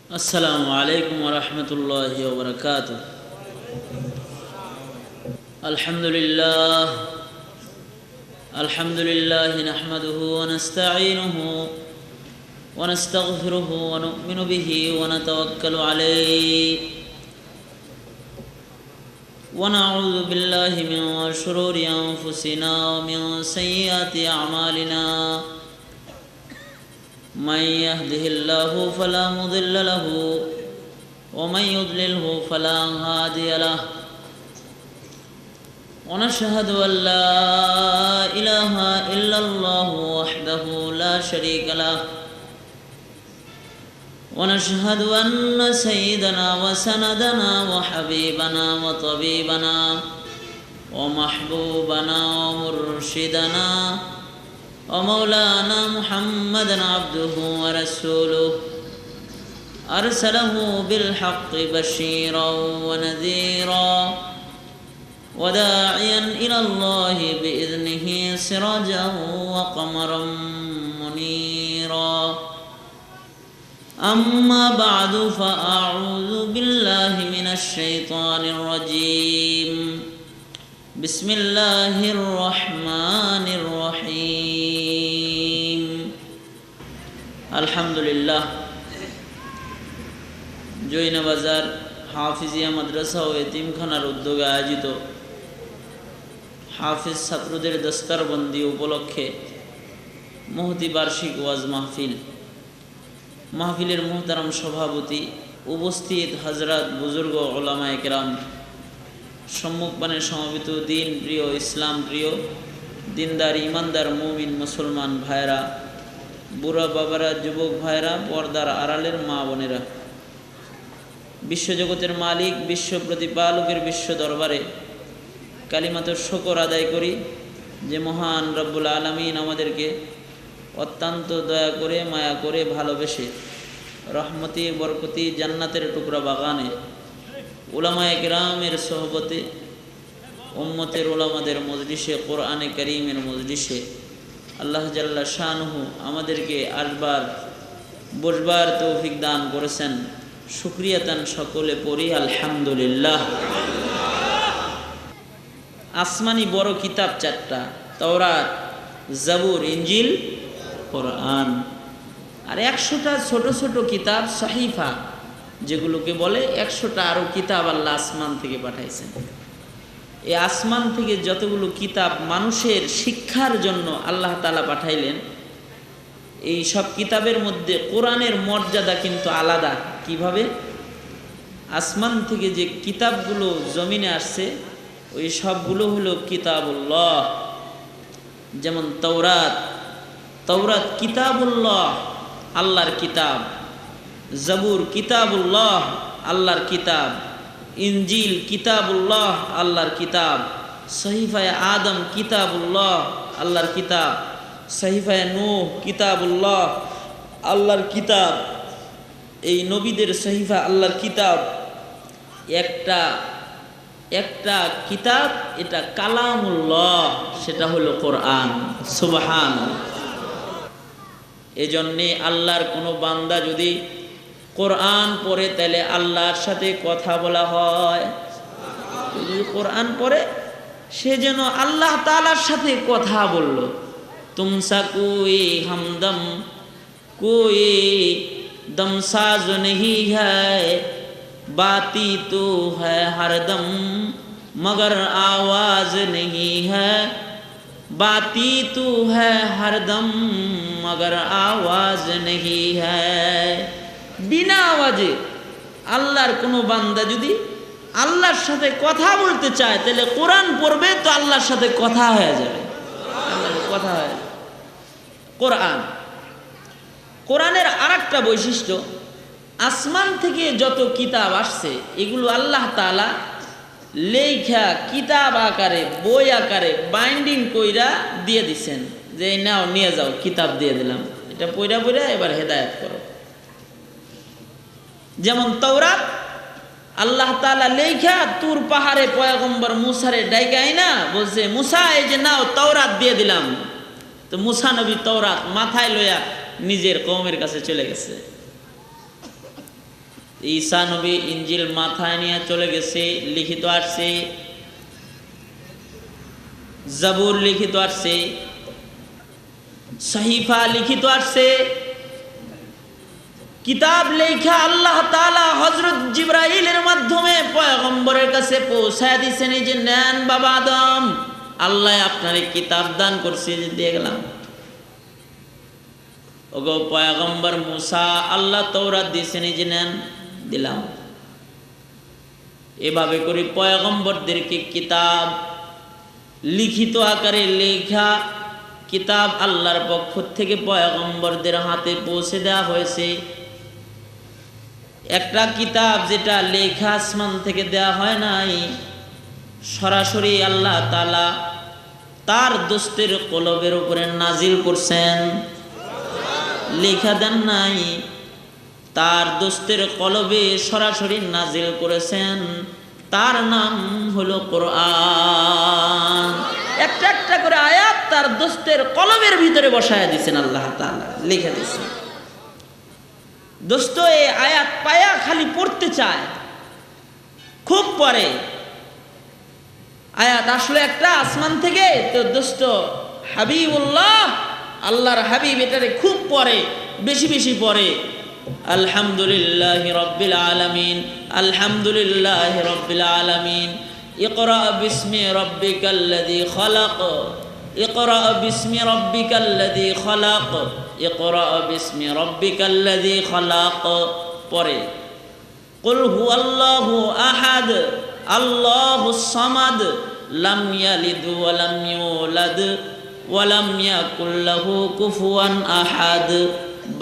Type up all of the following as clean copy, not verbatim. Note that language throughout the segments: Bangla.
السلام عليكم ورحمة الله وبركاته. الحمد لله نحمده ونستعينه ونستغفره ونؤمن به ونتوكل عليه ونعوذ بالله من شرور أنفسنا ومن سيئات أعمالنا. من يهده الله فلا مضل له ومن يضلله فلا هادي له. ونشهد أن لا إله إلا الله وحده لا شريك له. ونشهد أن سيدنا وسندنا وحبيبنا وطبيبنا ومحبوبنا ومرشدنا ومولانا محمدا عبده ورسوله أرسله بالحق بشيرا ونذيرا وداعيا إلى الله بإذنه سراجا وقمرا منيرا. أما بعد فأعوذ بالله من الشيطان الرجيم. بسم الله الرحمن الرحيم. الحمد لله. জৈনা বাজার হাফিজিয়া মাদ্রাসা ও এতিমখানার উদ্যোগে আয়োজিত হাফিজ ছাত্রদের দস্তারবন্দি উপলক্ষে মহতি বার্ষিক ওয়াজ মাহফিলের মোহতারাম সভাপতি, উপস্থিত হাজরাত, বুজুর্গ, ওলামায়ে কেরাম, সম্মুখপানে সমবেত দিন প্রিয়, ইসলাম প্রিয়, দিনদার, ইমানদার, মুমিন মুসলমান ভাইরা, বুড়া বাবারা, যুবক ভাইরা, পর্দার আড়ালের মা বোনেরা, বিশ্বজগতের মালিক, বিশ্ব প্রতিপালকের বিশ্ব দরবারে কালিমাত শুকর আদায় করি যে মহান রব্বুল আলামিন আমাদেরকে অত্যন্ত দয়া করে, মায়া করে, ভালোবেসে রহমতি বরকতি জান্নাতের টুকরা বাগানে উলামায়ে কেরামের সোহবতে, উম্মতের উলামাদের মজলিসে, কোরআনে কারীমের মজলিসে আল্লাহ জাল্লা শানুহু আমাদেরকে আসবার বসবার তৌফিক দান করেছেন। শুকরিয়াতান সকলে পড়ি আলহামদুলিল্লাহ। আসমানি বড় কিতাব চারটা, তাওরাত, জাবুর, ইনজিল, কোরআন। আর 100টা ছোট ছোট কিতাব, সাহিফা যেগুলোকে বলে, 100টা আরও কিতাব আল্লাহ আসমান থেকে পাঠাইছেন। এই আসমান থেকে যতগুলো কিতাব মানুষের শিক্ষার জন্য আল্লাহ তাআলা পাঠাইলেন, এই সব কিতাবের মধ্যে কোরআনের মর্যাদা কিন্তু আলাদা। কিভাবে? আসমান থেকে যে কিতাবগুলো জমিনে আসছে ওই সবগুলো হলো কিতাবুল্লাহ। যেমন তাওরাত কিতাবুল্লাহ, আল্লাহর কিতাব। জাবুর কিতাবুল্লাহ, আল্লাহর কিতাব। ইনজিল কিতাবুল্লাহ, আল্লাহর কিতাব। সহিফায়ে আদম কিতাবুল্লাহ, আল্লাহর কিতাব। সহিফায়ে নূহ কিতাবুল্লাহ, আল্লাহর কিতাব। এই নবীদের সহিফা আল্লাহর কিতাব। একটা কিতাব, এটা কালামুল্লাহ, সেটা হলো কোরআন। সুবহানাল্লাহ। এজন্যে আল্লাহর কোনো বান্দা যদি কোরআন পড়ে তাহলে আল্লাহর সাথে কথা বলা হয়। যদি কোরআন পড়ে সে যেন আল্লাহ তাআলার সাথে কথা বলল। তুমসা কোই हमदम कोई दमसाज नहीं है, बाती तो है हरदम मगर आवाज नहीं है, बाती तो है हरदम मगर आवाज नहीं है। বিনা আওয়াজে আল্লাহর কোনো বান্দা যদি আল্লাহর সাথে কথা বলতে চায় তাহলে কোরআন পড়বে, তো আল্লাহর সাথে কথা হয়ে যাবে। আল্লাহর কথা হয়। কোরআনের আরেকটা বৈশিষ্ট্য, আসমান থেকে যত কিতাব আসছে এগুলো আল্লাহ তাআলা লেখা কিতাব আকারে, বই আকারে বাইন্ডিং কইরা দিয়ে দিছেন, যে নাও নিয়ে যাও, কিতাব দিয়ে দিলাম, এটা পড়া এবার হেদায়েত করো। যেমন তাওরাত আল্লাহ তাআলা লেখা তুর পাহাড়ে পয়গম্বর মুসারে ডাইকাই না, বলছে মুসা এই যে নাও তাওরাত দিয়ে দিলাম। তো মুসা নবী তাওরাত মাথায় লইয়া নিজের কওমের কাছে চলে গেছে। ঈসা নবী ইঞ্জিল মাথায় নিয়ে চলে গেছে, লিখিত আসছে, জাবুর লিখিত আসছে, সহিফা লিখিত আসছে, কিতাব লেখা আল্লাহ তাআলা হযরত জিবরাইলের মাধ্যমে পয়গম্বরের কাছে পৌঁছায় দিয়েছেন। এই যে নেন বাবা আদম, আল্লাহ আপনারে কিতাব দান করছে, যে দিয়ে গেলাম। ওগো পয়গম্বর মুসা, আল্লাহ তাওরাত দিয়েছেন, এই যে নেন, দিলাম। এভাবে করে পয়গম্বরদেরকে কিতাব লিখিত আকারে লেখা কিতাব আল্লাহর পক্ষ থেকে পয়গম্বরদের হাতে পৌঁছে দেওয়া হয়েছে। একটা কিতাব যেটা লেখা আসমান থেকে দেওয়া হয় নাই, সরাসরি আল্লাহ তাআলা তার দোস্তের কলবের উপরে নাজিল করছেন, লেখা দেন নাই, তার দোস্তের কলবে সরাসরি নাজিল করেছেন। তার নাম হলো কোরআন। একটা একটা করে আয়াত তার দোস্তের কলবের ভিতরে বসায় দিয়েছেন আল্লাহ তাআলা, লিখে দিয়েছেন। দোস্ত এই আয়াত পায়া খালি পড়তে চায়, খুব পড়ে। আয়াত আসলে একটা আসমান থেকে, তো দোস্ত হাবিবুল্লাহ, আল্লাহর হাবিব, এটারে খুব পড়ে, বেশি বেশি পড়ে। আলহামদুলিল্লাহি রাব্বিল আলামিন, আলহামদুলিল্লাহি রাব্বিল আলামিন। ইকরা বিসমি রাব্বিকাল্লাযী খালাক, ইকরা বিসমি রাব্বিকাল্লাযী খালাক, ইকরা বিসমি রাব্বিকাল্লাযী খালাক। পরে কুল হুয়াল্লাহু আহাদ, আল্লাহুস সামাদ, লাম ইয়ালিদ ওয়া লাম ইউলাদ ওয়া লাম ইয়াকুল লাহু কুফুয়ান আহাদ।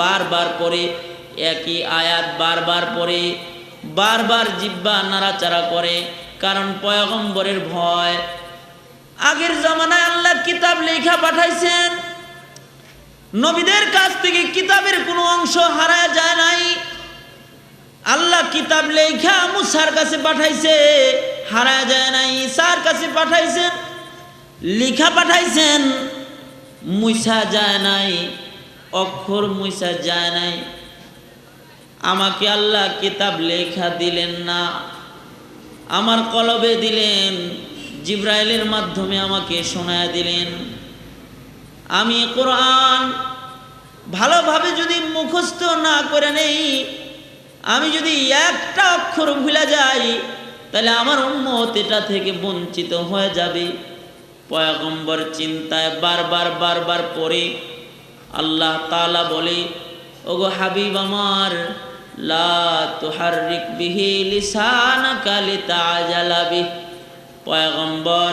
বারবার পরে একই আয়াত বারবার পরে, বারবার জিহ্বা নাড়াচাড়া করে, কারণ পয়গম্বরের ভয়। আগের জামানায় আল্লাহ কিতাব লেখা পাঠাইছেন, নবীদের কাছ থেকে কিতাবের কোনো অংশ হারায় যায় নাই। আল্লাহ কিতাব লেখা মুসার কাছে পাঠাইছে, হারায় যায় নাই। ঈসার কাছে পাঠাইছেন, লিখা পাঠাইছেন, মুছা যায় নাই, অক্ষর মুছা যায় নাই। আমাকে আল্লাহ কিতাব লেখা দিলেন না, আমার কলবে দিলেন, জিবরাইলের মাধ্যমে আমাকে শোনায় দিলেন। আমি কোরআন ভালোভাবে যদি মুখস্থ না করে নেই, আমি যদি একটা অক্ষর ভুলে যাই, তাহলে আমার উম্মত এটা থেকে বঞ্চিত হয়ে যাবে। পয়গম্বর চিন্তায় বারবার বারবার পড়ে আল্লাহ তাআলা বলে, ওগো হাবিব আমার, লা তুহাররিক বিহি লিসানাকা লিতাআজালা বিহি। পয়গম্বর,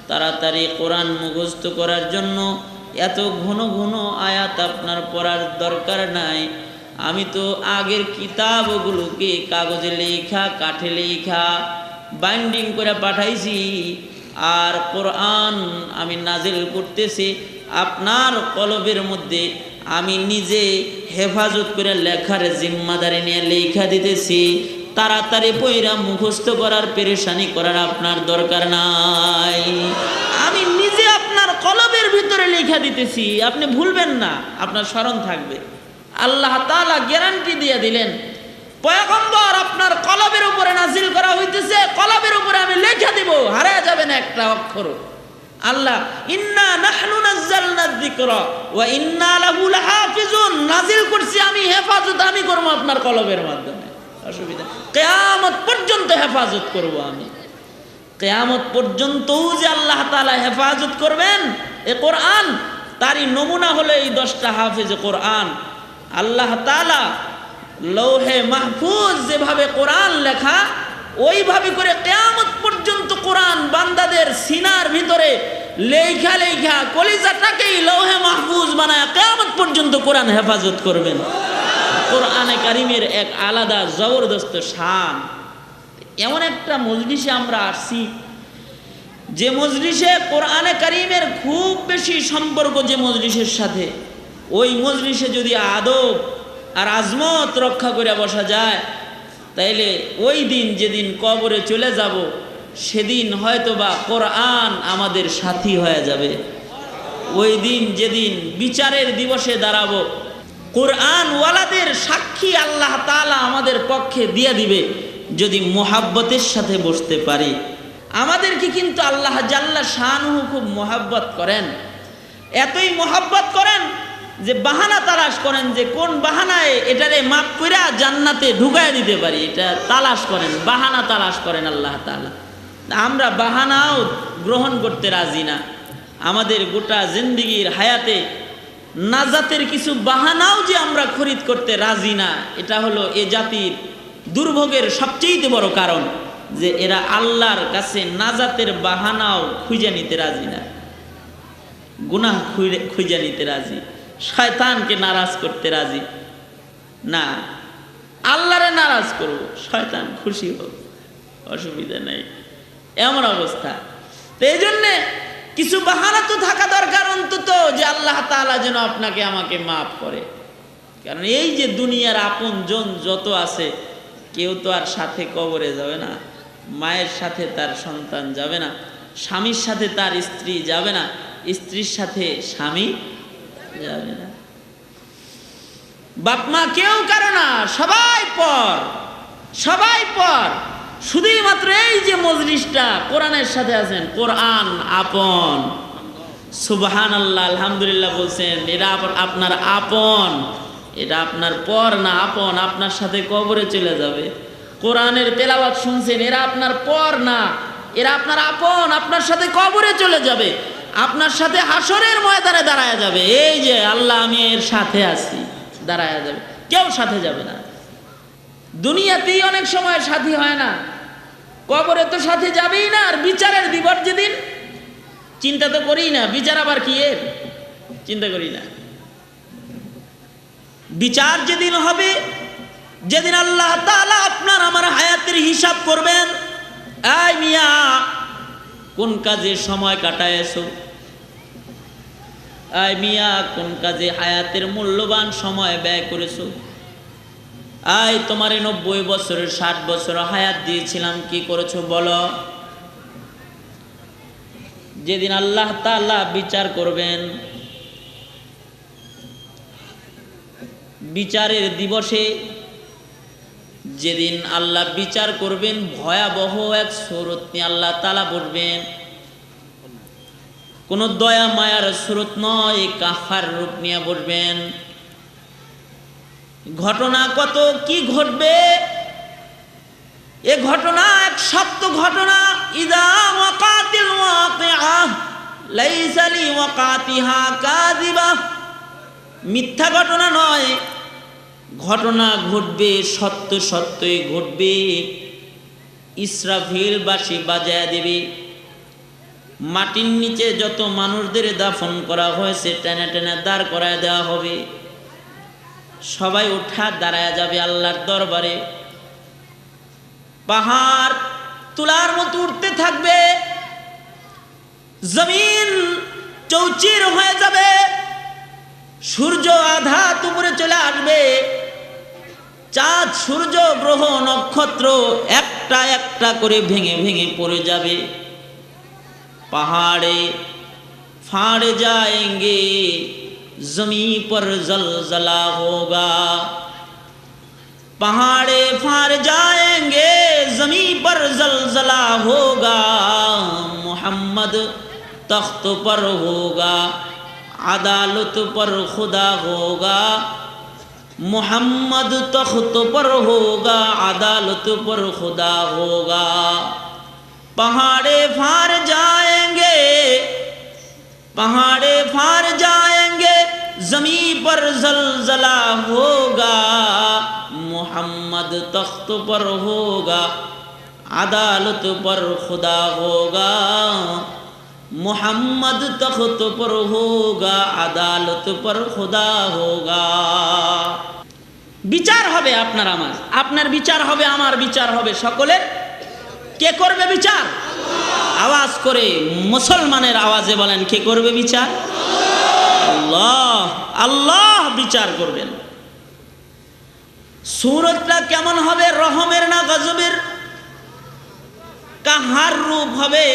তাড়াতাড়ি কোরআন মুখস্থ করার জন্য এত ঘন ঘন আয়াত আপনার পড়ার দরকার নাই। আমি তো আগের কিতাবগুলোকে কাগজে লেখা, কাঠে লেখা, বাইন্ডিং করে পাঠাইছি, আর কোরআন আমি নাজিল করতেছি আপনার কলবের মধ্যে। আমি নিজে হেফাজত করে লেখার জিম্মাদারি নিয়ে লেখা দিতেছি। তাড়াতাড়ি পয়রা মুখস্থ করার পেরেশানি করার আপনার দরকার নাই। আমি নিজে আপনার কলবের ভিতরে লেখা দিতেছি, আপনি ভুলবেন না, আপনার স্মরণ থাকবে। আল্লাহ তাআলা গ্যারান্টি দিয়ে দিলেন, পয়গম্বর আপনার কলবের উপরে নাজিল করা হইতেছে, কলবের উপরে আমি লেখা দিব, হারায় যাবে না একটা অক্ষর। আল্লাহ ইন্না নাহনু নাযালনা যিকরা ওয়া ইন্না লাহু লাহাফিজুন, নাজিল করছি আমি, হেফাজত আমি করব আপনার কলবের মাধ্যমে। অসুবিধা, কিয়ামত পর্যন্ত হেফাজত করব আমি। কিয়ামত পর্যন্তও যে আল্লাহ তাআলা হেফাজত করবেন এ কোরআন, তারই নমুনা হলো এই 10টা হাফেজে কোরআন। আল্লাহ তাআলা লৌহে মাহফুজ যেভাবে কোরআন লেখা, ওইভাবে করে কিয়ামত পর্যন্ত কোরআন বান্দাদের সিনার ভিতরে লেখা লেখা কলিজাটাকেই লৌহে মাহফুজ বানায় কিয়ামত পর্যন্ত কোরআন হেফাজত করবেন। কোরআনে কারিমের এক আলাদা জবরদস্ত শান। এমন একটা মজলিসে আমরা আসছি, যে মজলিসে কোরআনে কারিমের খুব বেশি সম্পর্ক যে মজলিসের সাথে, ওই মজলিসে যদি আদব আর আজমত রক্ষা করে বসা যায়, তাইলে ওই দিন যেদিন কবরে চলে যাব, সেদিন হয়তোবা কোরআন আমাদের সাথী হয়ে যাবে। ওই দিন যেদিন বিচারের দিবসে দাঁড়াবো, কোরআন ওয়ালাদের সাক্ষী আল্লাহ তাআলা আমাদের পক্ষে দিয়ে দিবে যদি মুহাব্বতের সাথে বসতে পারি। আমাদেরকে কিন্তু আল্লাহ জাল্লা শানুহু খুব মুহাব্বত করেন, এতই মুহাব্বত করেন যে বাহানা তালাশ করেন যে কোন বাহানায় এটারে মাফ কইরা জান্নাতে ঢুকায় দিতে পারি, এটা তালাশ করেন, বাহানা তালাশ করেন আল্লাহ তাআলা। আমরা বাহানাও গ্রহণ করতে রাজি না। আমাদের গোটা জিন্দেগির হায়াতে নাজাতের কিছু বাহানাও যে আমরা খরিদ করতে রাজি না, এটা হলো এ জাতির দুর্ভোগের সবচেয়ে বড় কারণ যে এরা আল্লাহর কাছে নাজাতের বাহানাও খুঁজে নিতে রাজি না, গুনাহ খুঁজে নিতে রাজি, শয়তানকে নারাজ করতে রাজি না। আল্লাহরে নারাজ করব, শয়তান খুশি হোক, অসুবিধা নেই, এমন অবস্থা। তো এই জন্যে কিছু বাহানা তো থাকা দরকার অন্তত, যে আল্লাহ তাআলা যেন আপনাকে আমাকে মাফ করে। কারণ এই যে দুনিয়ার আপন জন যত আছে, কেউ তো আর সাথে কবরে যাবে না, মায়ের সাথে তার সন্তান যাবে না, স্বামীর সাথে তার স্ত্রী যাবে না, স্ত্রীর সাথে স্বামী যাবে না, বাপ মা কেউ কারো না, সবাই পর, সবাই পর। শুধুই মাত্র এই যে মজলিসটা কোরআনের সাথে আছেন, কোরআন আপন, সুবহানাল্লাহ, আলহামদুলিল্লাহ বলছেন, এটা আপনার আপন, এটা আপনার পর না, আপন। আপনার সাথে কবরে চলে যাবে। কোরআনের তেলাওয়াত শুনছেন, এরা আপনার পর না, এরা আপনার আপন, আপনার সাথে কবরে চলে যাবে, আপনার সাথে হাসরের ময়দানে দাঁড়ায় যাবে। এই যে আল্লাহ আমি এর সাথে আছি, দাঁড়ায় যাবে, কেউ সাথে যাবে না। দুনিয়াতেই অনেক সময় সাথী হয় না, কবরে তো সাথে যাবেই না। আর বিচারের দিবস যেদিন চিন্তা তো করি না, বিচার আবার কি এর চিন্তা করি না। বিচার যেদিন হবে, যেদিন আল্লাহ তাআলা আপনার আমার হায়াতের হিসাব করবেন, এই মিয়া কোন কাজে সময় কাটায়ছো, এই মিয়া কোন কাজে হায়াতের মূল্যবান সময় ব্যয় করেছো, আয় তোমারে 90 বছরের 60 বছর হায়াত দিয়েছিলাম, কি করেছো বলো। যেদিন আল্লাহ তাআলা বিচার করবেন, বিচারের দিবসে যেদিন আল্লাহ বিচার করবেন, ভয়াবহ এক সুরত নিয়ে আল্লাহ তাআলা বলবেন। কোন দয়া মায়ার সুরত নয়, কাফার রূপ নিয়ে বলবেন। ঘটনা কত কি ঘটবে, এ ঘটনা এক সত্য ঘটনা। ইযা ওয়াকাতিল ওয়াকিআহ লাইসা লিওয়াকাতিহা কাযিবা, মিথ্যা ঘটনা নয়, ঘটনা ঘটবে, সত্য সত্যই ঘটবে। ইসরাফিল বাঁশি বাজায় দেবে, মাটির নিচে যত মানুষদের দাফন করা হয়েছে টেনে টেনে দাঁড় করায় দেওয়া হবে, সবাই উঠা দাঁড়ায় যাবে আল্লাহর দরবারে। পাহাড় তুলার মতো উঠতে থাকবে, জমিন চৌচির হয়ে যাবে, সূর্য আধা উপরে চলে আসবে, চাঁদ সূর্য গ্রহ নক্ষত্র একটা একটা করে ভেঙে ভেঙে পড়ে যাবে। पहाड़े फाड़ जाएंगे, जमी पर जलजला होगा। पहाड़े फाड़ जाएंगे, जमी पर जलजला होगा। मोहम्मद तख्त पर होगा, अदालत पर खुदा होगा। मोहम्मद तख्त पर होगा, अदालत पर खुदा होगा। पहाड़े फाड़ जाएंगे, पहाड़े फाड़ जाएंगे, जमी पर जलजला होगा। मोहम्मद तख्त पर होगा, अदालत पर खुदा होगा। मोहम्मद तख्त पर होगा, अदालत पर खुदा होगा। বিচার হবে আপনার আমার, আপনার বিচার হবে, আমার বিচার হবে, সকলের। কে করবে বিচার? আওয়াজ করে মুসলমানের আওয়াজে বলেন, কে করবে বিচার? আল্লাহ। আল্লাহ বিচার করবেন। সূরতটা কেমন হবে? রহমের না গজবের? কাহার রূপ হবে?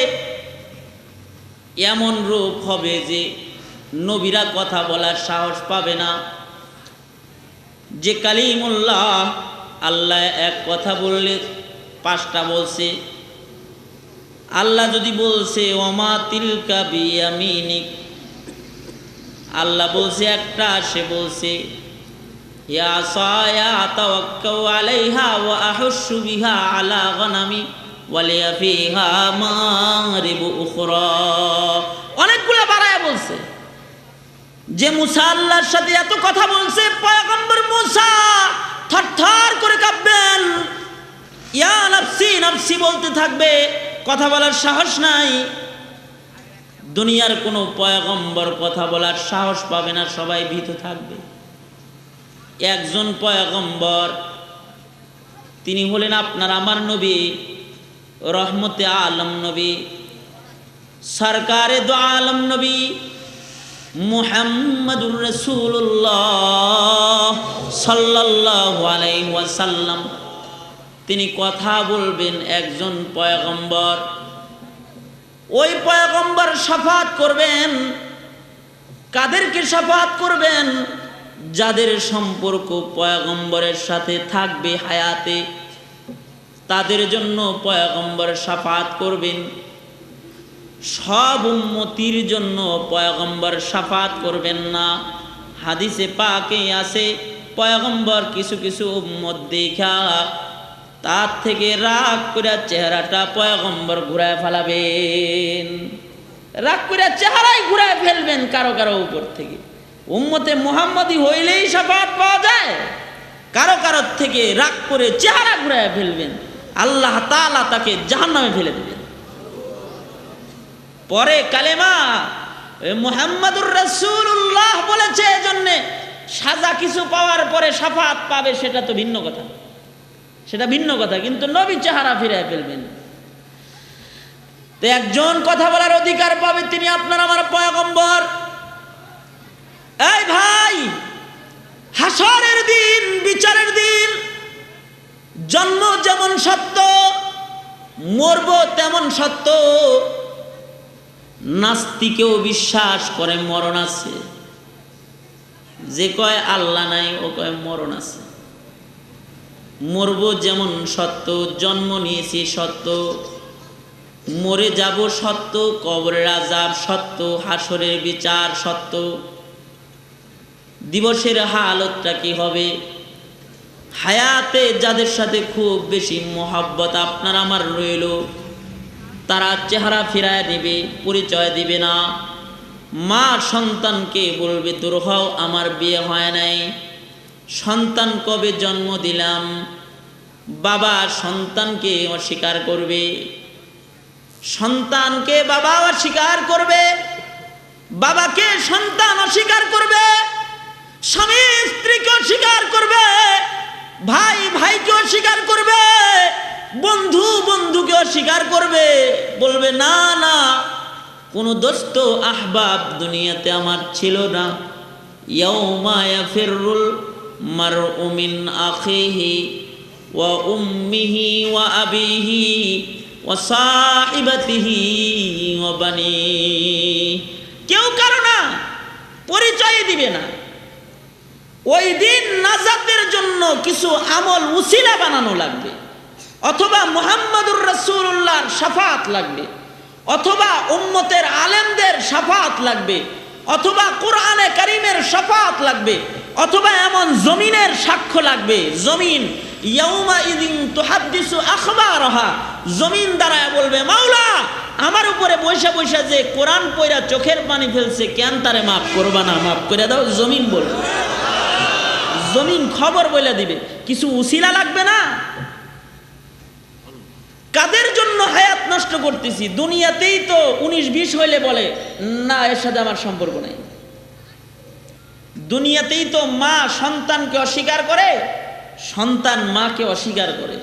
এমন রূপ হবে যে নবীরা কথা বলার সাহস পাবে না। যে কালিমুল্লাহ আল্লাহ এক কথা বললে 5টা বলছে। আল্লাহ যদি বলছে ওমা তিলকা বিয়ামিনিক, আল্লাহ বলছে একটা, সে বলছে ইয়া সায়া তাওয়াক্কাউ আলাইহা ওয়া আহুশু বিহা আলা গনামি ওয়ালিয়া ফিহা মারিবু উখরা। অনেকগুলো বাড়ায়া বলছে। যে মুসা আল্লাহর সাথে এত কথা বলছে, পয়গম্বর মুসা থরথর করে কাঁপবেন, ইয়া নাফসি নাফসি বলতে থাকবে, কথা বলার সাহস নাই। দুনিয়ার কোনো পয়গম্বর কথা বলার সাহস পাবে না, সবাই ভীত থাকবে। একজন পয়গম্বর, তিনি হলেন আপনার আমার নবী, রহমতে আলম নবী, সরকারে দো আলম নবী মুহাম্মাদুর রাসূলুল্লাহ সাল্লাল্লাহু আলাইহি ওয়াসাল্লাম। তিনি কথা বলবেন, একজন পয়গম্বর। ওই পয়গম্বর শাফাত করবেন। কাদেরকে শাফাত করবেন? যাদের সম্পর্ক পয়গম্বরের সাথে থাকবে হায়াতে, তাদের জন্য পয়গম্বর শাফাত করবেন। সব উম্মতির জন্য পয়গম্বর শাফাত করবেন না। হাদিসে পাকে আছে, পয়গম্বর কিছু কিছু উম্মত দেখা তার থেকে রাগ করে চেহারাটা পয়গম্বর ঘুরায় ফেলাবেন। রাগ করে চেহারাই ঘুরায় ফেলবেন কারো কারো উপর থেকে। উম্মতে মুহাম্মদি হইলেই শাফাত পাওয়া যায়। কারো কারো থেকে রাগ করে চেহারা ঘুরায় ফেলবেন, আল্লাহ তাআলা তাকে জাহান্নামে ফেলে দেবেন। পরে কালেমা মুহাম্মাদুর রাসূলুল্লাহ বলেছে, এজন্য সাজা কিছু পাওয়ার পরে শাফাত পাবে, সেটা তো ভিন্ন কথা, সেটা ভিন্ন কথা। কিন্তু নবী চেহারা ফিরায় ফেলবেন। তো একজন কথা বলার অধিকার পাবে, তিনি আপনার আমার পয়গম্বর। এই ভাই, হাসরের দিন, বিচারের দিন, জন্ম যেমন সত্য, মরব তেমন সত্য। নাস্তিকেও বিশ্বাস করে মরণ আছে। যে কয় আল্লাহ নাই, ও কয় মরণ আছে। মরব যেমন সত্য, জন্ম নিয়েছি সত্য, মরে যাব সত্য, কবরের আযাব সত্য, হাসরের বিচার সত্য। দিবসের হালতটা কি হবে? হায়াতে যাদের সাথে খুব বেশি মোহাব্বত আপনার আমার রইল, তারা চেহারা ফিরায় নেবে, পরিচয় দিবে না। মা সন্তানকে বলবে দূর হও, আমার বিয়ে হয় নাই। সন্তান কবে জন্ম দিলাম? বাবা সন্তানকে অস্বীকার করবে, সন্তানকে বাবা অস্বীকার করবে, বাবাকে সন্তান অস্বীকার করবে, স্বামী স্ত্রীকে অস্বীকার করবে, ভাই ভাইকে অস্বীকার করবে, বন্ধু বন্ধুকে অস্বীকার করবে। বলবে না না, কোনো দোস্ত আহবাব দুনিয়াতে আমার ছিল না। ইয়াউমা ইয়াফিরুল মারউ মিন আখিহি ওয়া উম্মিহি ওয়া আবিহি ওয়া সাহিবাতিহি ওয়া বানিহি। কেউ কারো না পরিচয় দিবে না। ওই দিন নাজাতের জন্য কিছু আমল উসিলা বানানো লাগবে, অথবা মুহাম্মাদুর রাসূলুল্লাহর শাফাত লাগবে, অথবা উম্মতের আলেমদের শাফাত লাগবে, অথবা কোরআনে কারীমের শাফাত লাগবে, অথবা এমন জমিনের সাক্ষ্য লাগবে। জমিন ইয়াউমা ইযিন তুহাদ্দিসু আখবারহা, জমিন দাঁড়ায় বলবে মাওলা আমার উপরে বৈশা বৈশা যে কোরআন পড়া চোখের পানি ফেলছে, কেন তারে মাফ করবা না? মাফ করে দাও। জমিন বলবে, জমিন খবর বলে দিবে। কিছু উসিলা লাগবে না? কাদের জন্য হায়াত নষ্ট করতেছি? দুনিয়াতেই তো 19-20 হইলে বলে না এর সাথে আমার সম্পর্ক নেই। দুনিয়াতেই তো মা সন্তানকে অস্বীকার করে, সন্তান মাকে অস্বীকার করে,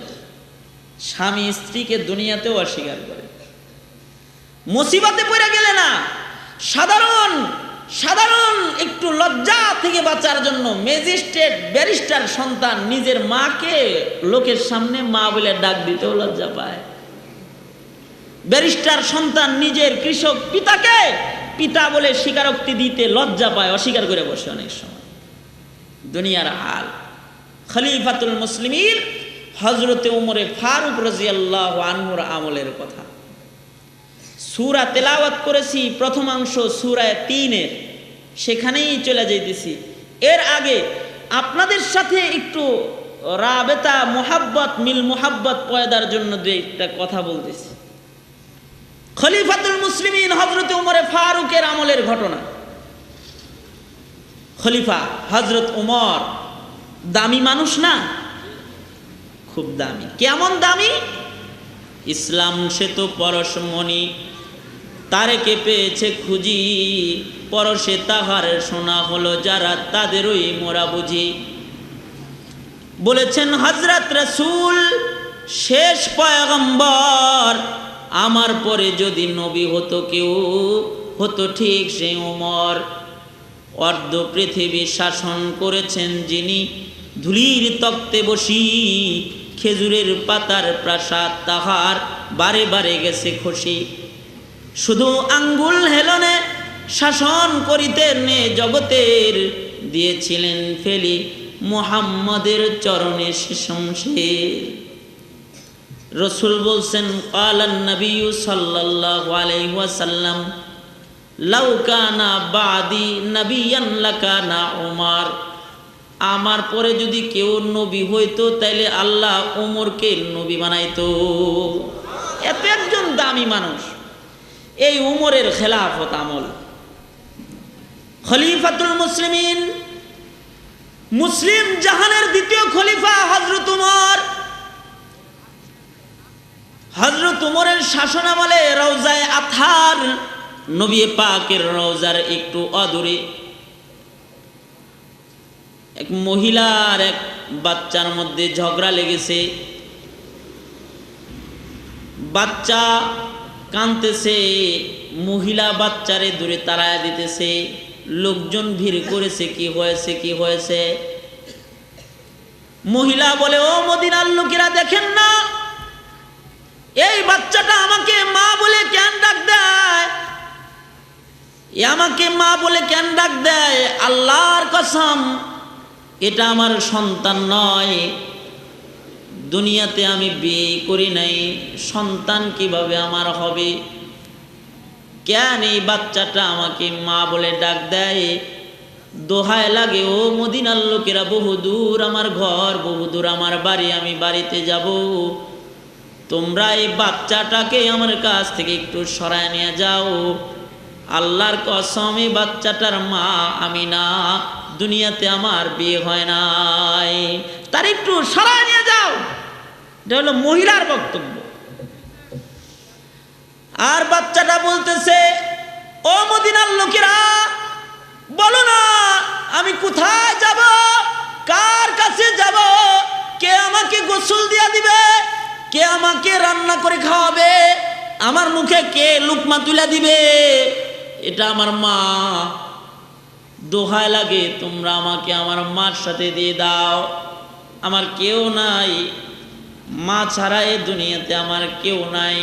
স্বামী স্ত্রীকে দুনিয়াতেও অস্বীকার করে। মুসিবতে পড়ে গেলে না, সাধারণ সাধারণ একটু লজ্জা থেকে বাঁচার জন্য ম্যাজিস্ট্রেট ব্যারিস্টার সন্তান নিজের মাকে লোকের সামনে মা বলে ডাক দিতেও লজ্জা পায়। ব্যারিস্টার সন্তান নিজের কৃষক পিতাকে পিতা বলে স্বীকারোক্তি দিতে লজ্জা পায়, অস্বীকার করে বসে অনেক সময়। দুনিয়ার হাল। খলিফাতুল মুসলিমিন হযরতে উমরে ফারুক রাদিয়াল্লাহু আনহুর আমলের কথা। সূরা তেলাওয়াত করেছি প্রথমাংশ সূরা 3-এর, সেখানেই চলে যাইতেছি। এর আগে আপনাদের সাথে একটু রাবেতা মুহাব্বত মিল মুহাব্বত পয়দার জন্য দুইটা কথা বলতেছি। খলিফাতুল মুসলিমিন হযরতে উমরে ফারুকের আমলের ঘটনা। খলিফা হযরত উমর দামি মানুষ না? খুব দামি। কেমন দামি? ইসলাম সে তো পরশমণি, তারেকে পেয়েছে খুঁজি, পরশে তাহার শোনা হলো যারা তাদেরই মোরা বুঝি। বলেছেন হযরত রাসূল শেষ পয়গম্বর, আমার পরে যদি নবী হতো কেউ হতো ঠিক সে উমর। অর্ধ পৃথিবী শাসন করেছেন যিনি, ধুলির তক্তে বসি, খেজুরের পাতার প্রাসাদ তাহার বারে বারে গেছে খসি। শুধু আঙ্গুল হেলনে শাসন করিতেন জগতের, দিয়েছিলেন ফেলি মুহাম্মদের চরণে শমশের। রাসূল বলছেন ক্বালান নবী সাল্লাল্লাহু আলাইহি ওয়াসাল্লাম লাউ কানা বাদি নবিয়ান লাকানা উমর, আমার পরে যদি কেউ নবী হইতো তাইলে আল্লাহ ওমরকে নবী বানাইতো। এত একজন দামি মানুষ, এই উমরের খেলাফত আমল। খলিফাতুল মুসলিমিন, মুসলিম জাহানের দ্বিতীয় খলিফা হযরত উমর। হযরত উমরের শাসন আমলে রওজায়ে আতহার, নবী পাকের রওজার একটু অদূরে এক মহিলার এক বাচ্চার মধ্যে ঝগড়া লেগেছে। বাচ্চা কাঁদতেছে, মহিলা বাচ্চারে দূরে তাড়ায় দিতেছে। লোকজন ভিড় করেছে, কি হয়েছে কি হয়েছে? মহিলা বলে, ও মদিনার লোকেরা দেখেন না, এই বাচ্চাটা আমাকে মা বলে কেন ডাক দেয়? আমাকে মা বলে কেন ডাক দেয়? আল্লাহর কসম এটা আমার সন্তান নয়, দুনিয়াতে আমি বিয়ে করি নাই, সন্তান কিভাবে আমার হবে? কেন এই বাচ্চাটা আমাকে মা বলে ডাক দেয়? দোহায় লাগে, ও মদিনার লোকেরা, বহুদূর আমার ঘর, বহুদূর আমার বাড়ি, আমি বাড়িতে যাব, তোমরা এই বাচ্চাটাকে আমার কাছ থেকে একটু সরায় নিয়ে যাও। আল্লাহর কসম এই বাচ্চাটার মা আমি না, দুনিয়াতে আমার বিয়ে হয় নাই, তার একটু সরায় নিয়ে যাও। এটা হলো মহিলার বক্তব্য। আর বাচ্চাটা বলতেছে, ও মদিনার লোকেরা, বলো না আমি কোথায় যাব, কার কাছে যাব, কে আমাকে গোসল দিয়া দিবে, কে আমাকে রান্না করে খাওয়াবে, আমার মুখে কে লুকমা তুলে দিবে? এটা আমার মা, দোহায় লাগে তোমরা আমাকে আমার মার সাথে দিয়ে দাও। আমার কেউ নাই, মা ছাড়া এই দুনিয়াতে আমার কেউ নাই,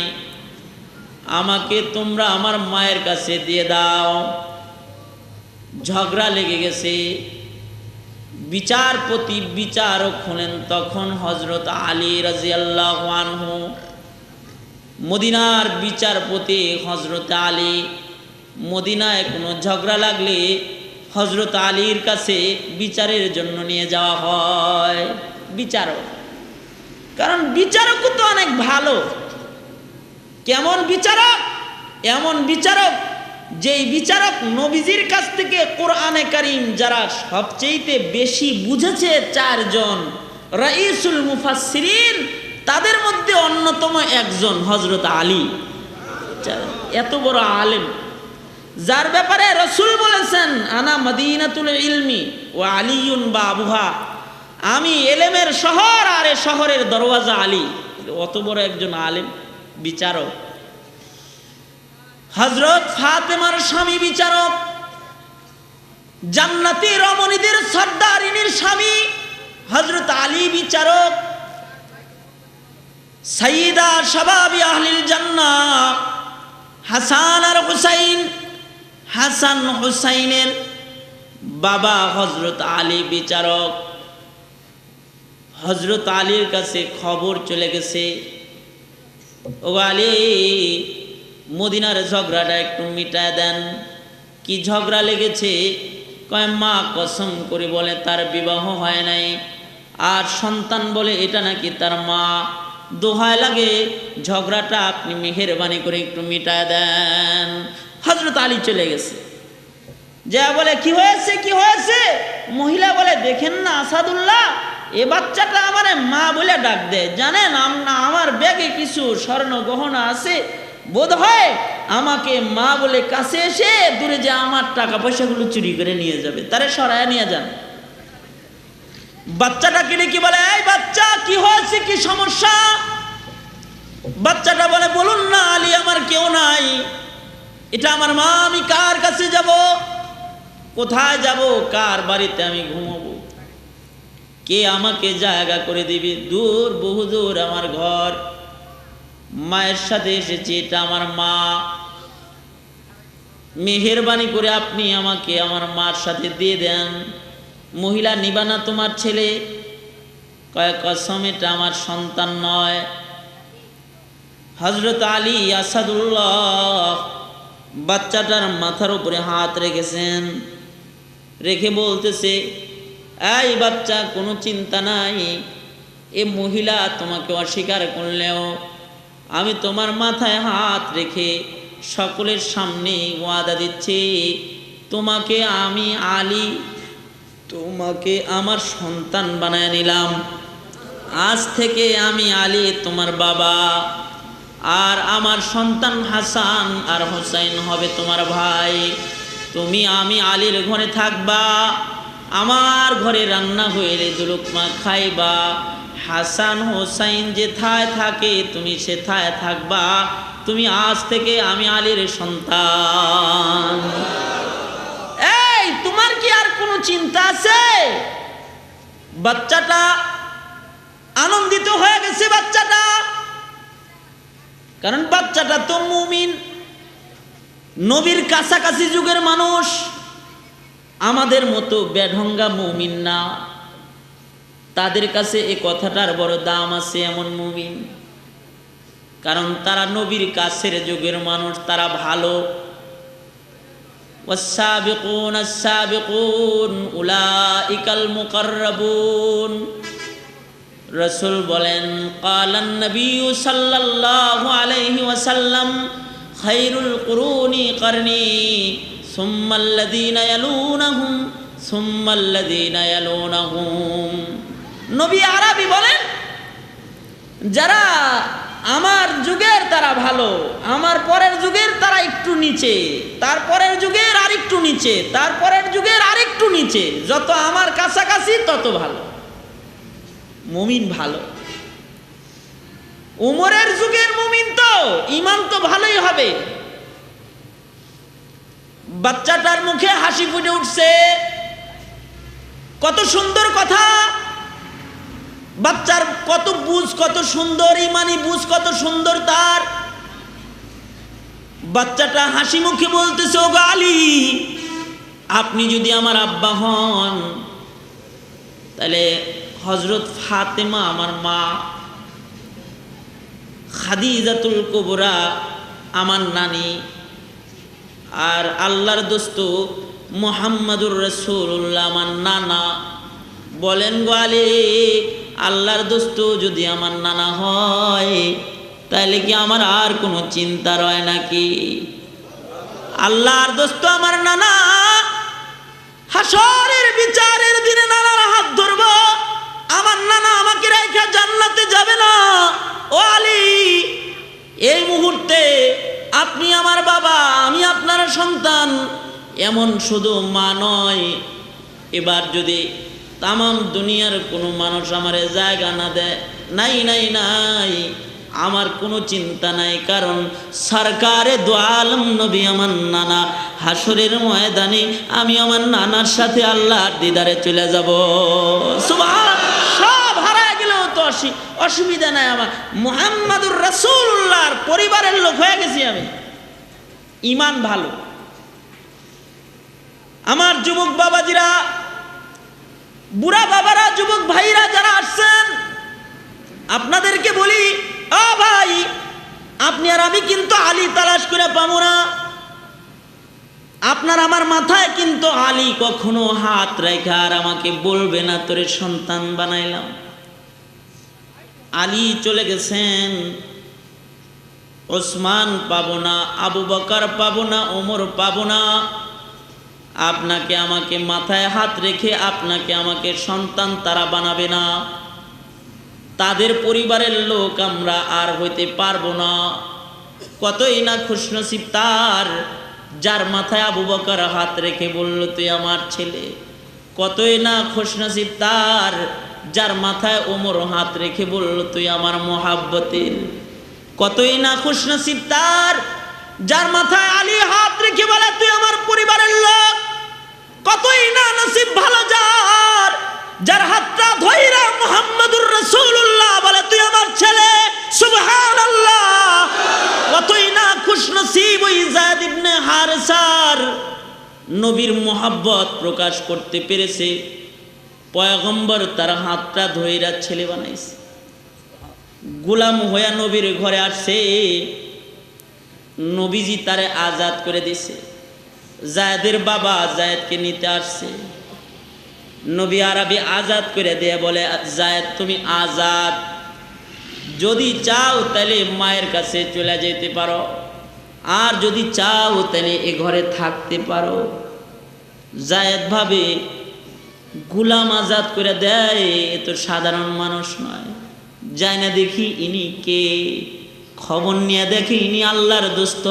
আমাকে তোমরা আমার মায়ের কাছে দিয়ে দাও। ঝগড়া লেগে গেছে। বিচারপতি বিচারক হলেন তখন হযরত আলী রাদিয়াল্লাহু আনহু। মদিনার বিচারপতি হযরত আলী। মদিনায় কোনো ঝগড়া লাগলে হযরত আলীর কাছে বিচারের জন্য নিয়ে যাওয়া হয় বিচারক। কারণ বিচারক তো অনেক ভালো। কেমন বিচারক? এমন বিচারক যেই বিচারক নবীজির কাছ থেকে কোরআনে কারীম যারা সবচেয়ে বেশি বুঝেছে, চারজন রাইসুল মুফাসসিরিন, তাদের মধ্যে অন্যতম একজন হযরত আলী। এত বড় আলেম, যার ব্যাপারে রাসূল বলেছেন আনা মদিনাতুল ইলমি ওয়া আলিয়ুন বাবুহা, আমি এলেমের শহর আর এ শহরের দরওয়াজা আলী। অত বড় একজন আলেম, বিচারক। হযরত ফাতেমার স্বামী বিচারক, জান্নাতি রমণীদের সর্দারিনীর স্বামী হযরত আলী বিচারক, সাইয়্যিদা শাবাবি আহলিল জান্নাহ হাসান আর হুসাইন, হাসান হুসাইনের বাবা হযরত আলী বিচারক। হযরত আলীর কাছে খবর চলে গেছে, ও আলী, মদিনার ঝগড়াটা একটু মিটায় দেন। কি ঝগড়া লেগেছে? কয় মা কসম করে বলে তার বিবাহ হয় নাই, আর সন্তান বলে এটা নাকি তার মা। দোহায় লাগে ঝগড়াটা আপনি মেহেরবানি করে একটু মিটায় দেন। হযরত আলী চলে গেছে, যা বলে কি হয়েছে কি হয়েছে? মহিলা বলে দেখেন না আসাদুল্লাহ, এ বাচ্চাটা আমারে মা বলে ডাক দেয়। জানেন আমার ব্যাগে কিছু স্বর্ণ গহনা আছে, বোধ হয় আমাকে মা বলে কাছে এসে দূরে যে আমার টাকা পয়সাগুলো চুরি করে নিয়ে যাবে, তারে সরায় নিয়ে যান। বাচ্চাটাকে ডেকে বলে, এই বাচ্চা কি হয়েছে, কি সমস্যা? বাচ্চাটা বলে, বলুন না আলী, আমার কেউ নাই, এটা আমার মা, আমি কার কাছে যাব, কোথায় যাব, কার বাড়িতে আমি ঘুমাবো, কে আমাকে জায়গা করে দিবে? দূর, বহু দূর আমার ঘর, মায়ের সাথে এসেছি, এটা আমার মা, মেহেরবানি করে আপনি আমাকে আমার মার সাথে দিয়ে দেন। মহিলা, নিবানা তোমার ছেলে? কয় কসম এটা আমার সন্তান নয়। হযরত আলী আসাদুল্লাহ বাচ্চাটার মাথার উপরে হাত রেখেছেন, রেখে বলতেছে, এই বাচ্চা, কোনো চিন্তা নাই, এ মহিলা তোমাকে অস্বীকার করলেও আমি তোমার মাথায় হাত রেখে সকলের সামনে ওয়াদা দিচ্ছি, তোমাকে আমি আলী, তোমাকে আমার সন্তান বানায় নিলাম। আজ থেকে আমি আলী তোমার বাবা, আর আমার সন্তান হাসান আর হোসাইন হবে তোমার ভাই। তুমি আমি আলীর ঘরে থাকবা, আমার ঘরে রান্না হইলে দুলুকমা খাইবা, হাসান হোসাইন যেথায় থাকে তুমি সেথায় থাকবা, তুমি আজ থেকে আমি আলীর সন্তান। এই, তোমার কি আর কোনো চিন্তা আছে? বাচ্চাটা আনন্দিত হয়ে গেছে, বাচ্চাটা, কারণ বাচ্চাটা তো মুমিন, নবীর কাছাকাছি যুগের মানুষ, আমাদের মতো বেঢঙ্গা মুমিন না। তাদের কাছে এই কথাটার বড় দাম আছে, এমন মুমিন, কারণ তারা নবীর কাছের যুগের মানুষ, তারা ভালো। ওয়াস-সাবিকুন আস-সাবিকুন উলাইকাল মুকাররাবুন। রাসূল বলেন, ক্বালান নবী সাল্লাল্লাহু আলাইহি ওয়াসাল্লাম, খায়রুল কুরুনি করনি সুম্মাল্লাযীনা ইয়ালুনাহুম সুম্মাল্লাযীনা ইয়ালুনাহুম। নবী আরবি বলেন, যারা আমার যুগের তারা ভালো, আমার পরের যুগের তারা একটু নিচে, তারপরের যুগের আরেকটু নিচে, তারপরের যুগের আরেকটু নিচে, যত আমার কাছাকাছি তত ভালো। মুমিন ভালো। উমরের যুগের মুমিন তো ঈমান তো ভালোই হবে। বাচ্চাটার মুখে হাসি ফুটে উঠছে, কত সুন্দর কথা, বাচ্চার কত বুঝ, কত সুন্দর ঈমানি বুঝ, কত সুন্দর তার। বাচ্চাটা হাসি মুখে বলতেছে, ও আলী, আপনি যদি আমার আব্বা হন, তাহলে হযরত ফাতেমা আমার মা, খাদিজাতুল কুবরা আমার নানি, আর আল্লাহর দোস্ত মুহাম্মাদুর রাসূলুল্লাহ আমার নানা। বলেন গো আলী, আল্লাহর দোস্ত যদি আমার নানা হয়, তাহলে কি আমার আর কোনো চিন্তা রয় নাকি? আল্লাহর দোস্ত আমার নানা, হাসরের বিচারের দিনে নানার হাত ধরব, আমার নানা আমাকে রেখে জান্নাতে যাবে না। ও আলী, এই মুহূর্তে আপনি আমার বাবা, আমি আপনার সন্তান, এমন শুধু মা নয়, এবার যদি তামাম দুনিয়ার কোনো মানুষ আমারে জায়গা না দেয়, নাই নাই নাই, আমার কোনো চিন্তা নাই, কারণ সরকারে দু আলম নবী আমার নানা, হাসরের ময়দানে আমি আমার নানার সাথে আল্লাহর দিদারে চলে যাব। সুবহান, সব হারায় গেলেও তো অসুবিধা নাই, আমার মুহাম্মাদুর রাসূলুল্লাহর পরিবারের লোক হয়ে গেছি আমি, ঈমান ভালো। আমার যুবক বাবাজিরা, বুড়া বাবারা, যুবক ভাইরা যারা আসছেন, আপনাদেরকে বলি, ও ভাই, আপনি আর আমি কিন্তু আলী তালাশ করে পাবো না। আপনার আমার মাথায় কিন্তু আলী কখনো হাত রেখে আর আমাকে বলবে না তোরে সন্তান বানাইলাম। আলী চলে গেছেন, ওসমান পাবো না, আবু বকর পাবো না, ওমর পাবো না। আপনাকে আমাকে মাথায় হাত রেখে আপনাকে আমাকে সন্তান তারা বানাবে না, তাদের পরিবারের লোক আমরা আর হইতে পারবো না। কতই না খুশনসিব তার, যার মাথায় আবু বকর হাত রেখে বলল তুই আমার ছেলে। কতই না খুশনসিব তার, যার মাথায় ওমর হাত রেখে বলল তুই আমার মোহাব্বতের। কতই না খুশনসিব তার, যার মাথায় আলী হাত রেখে বলে তুই আমার পরিবারের লোক। কতই না নসিব ভালো যার, যার হাতটা ধইরা মুহাম্মদুর রাসূলুল্লাহ বলে তুই আমার ছেলে। সুবহানাল্লাহ। কতই না খুশনসিব ওই যায়েদ ইবনে হারেসার, নবীর মোহাব্বত প্রকাশ করতে পেরেছে, পয়গম্বর তার হাতটা ধইরা ছেলে বানাইছে। গোলাম হইয়া নবীর ঘরে আসছে, নবীজি তারে আজাদ করে দিছে। যায়েদের বাবা যায়েদকে নিতে আসছে, নবী আরবি আজাদ করে দিয়ে বলে, যায়েদ তুমি আজাদ, যদি চাও তাহলে মায়ের কাছে চলে যেতে পারো, আর যদি চাও তাহলে এ ঘরে থাকতে পারো। যায়েদ ভাবে গোলাম আজাদ করে দেয়, এ তো সাধারণ মানুষ নয়। যায় না দেখি ইনি কে, খবর নিয়ে দেখি ইনি আল্লাহর দোস্ত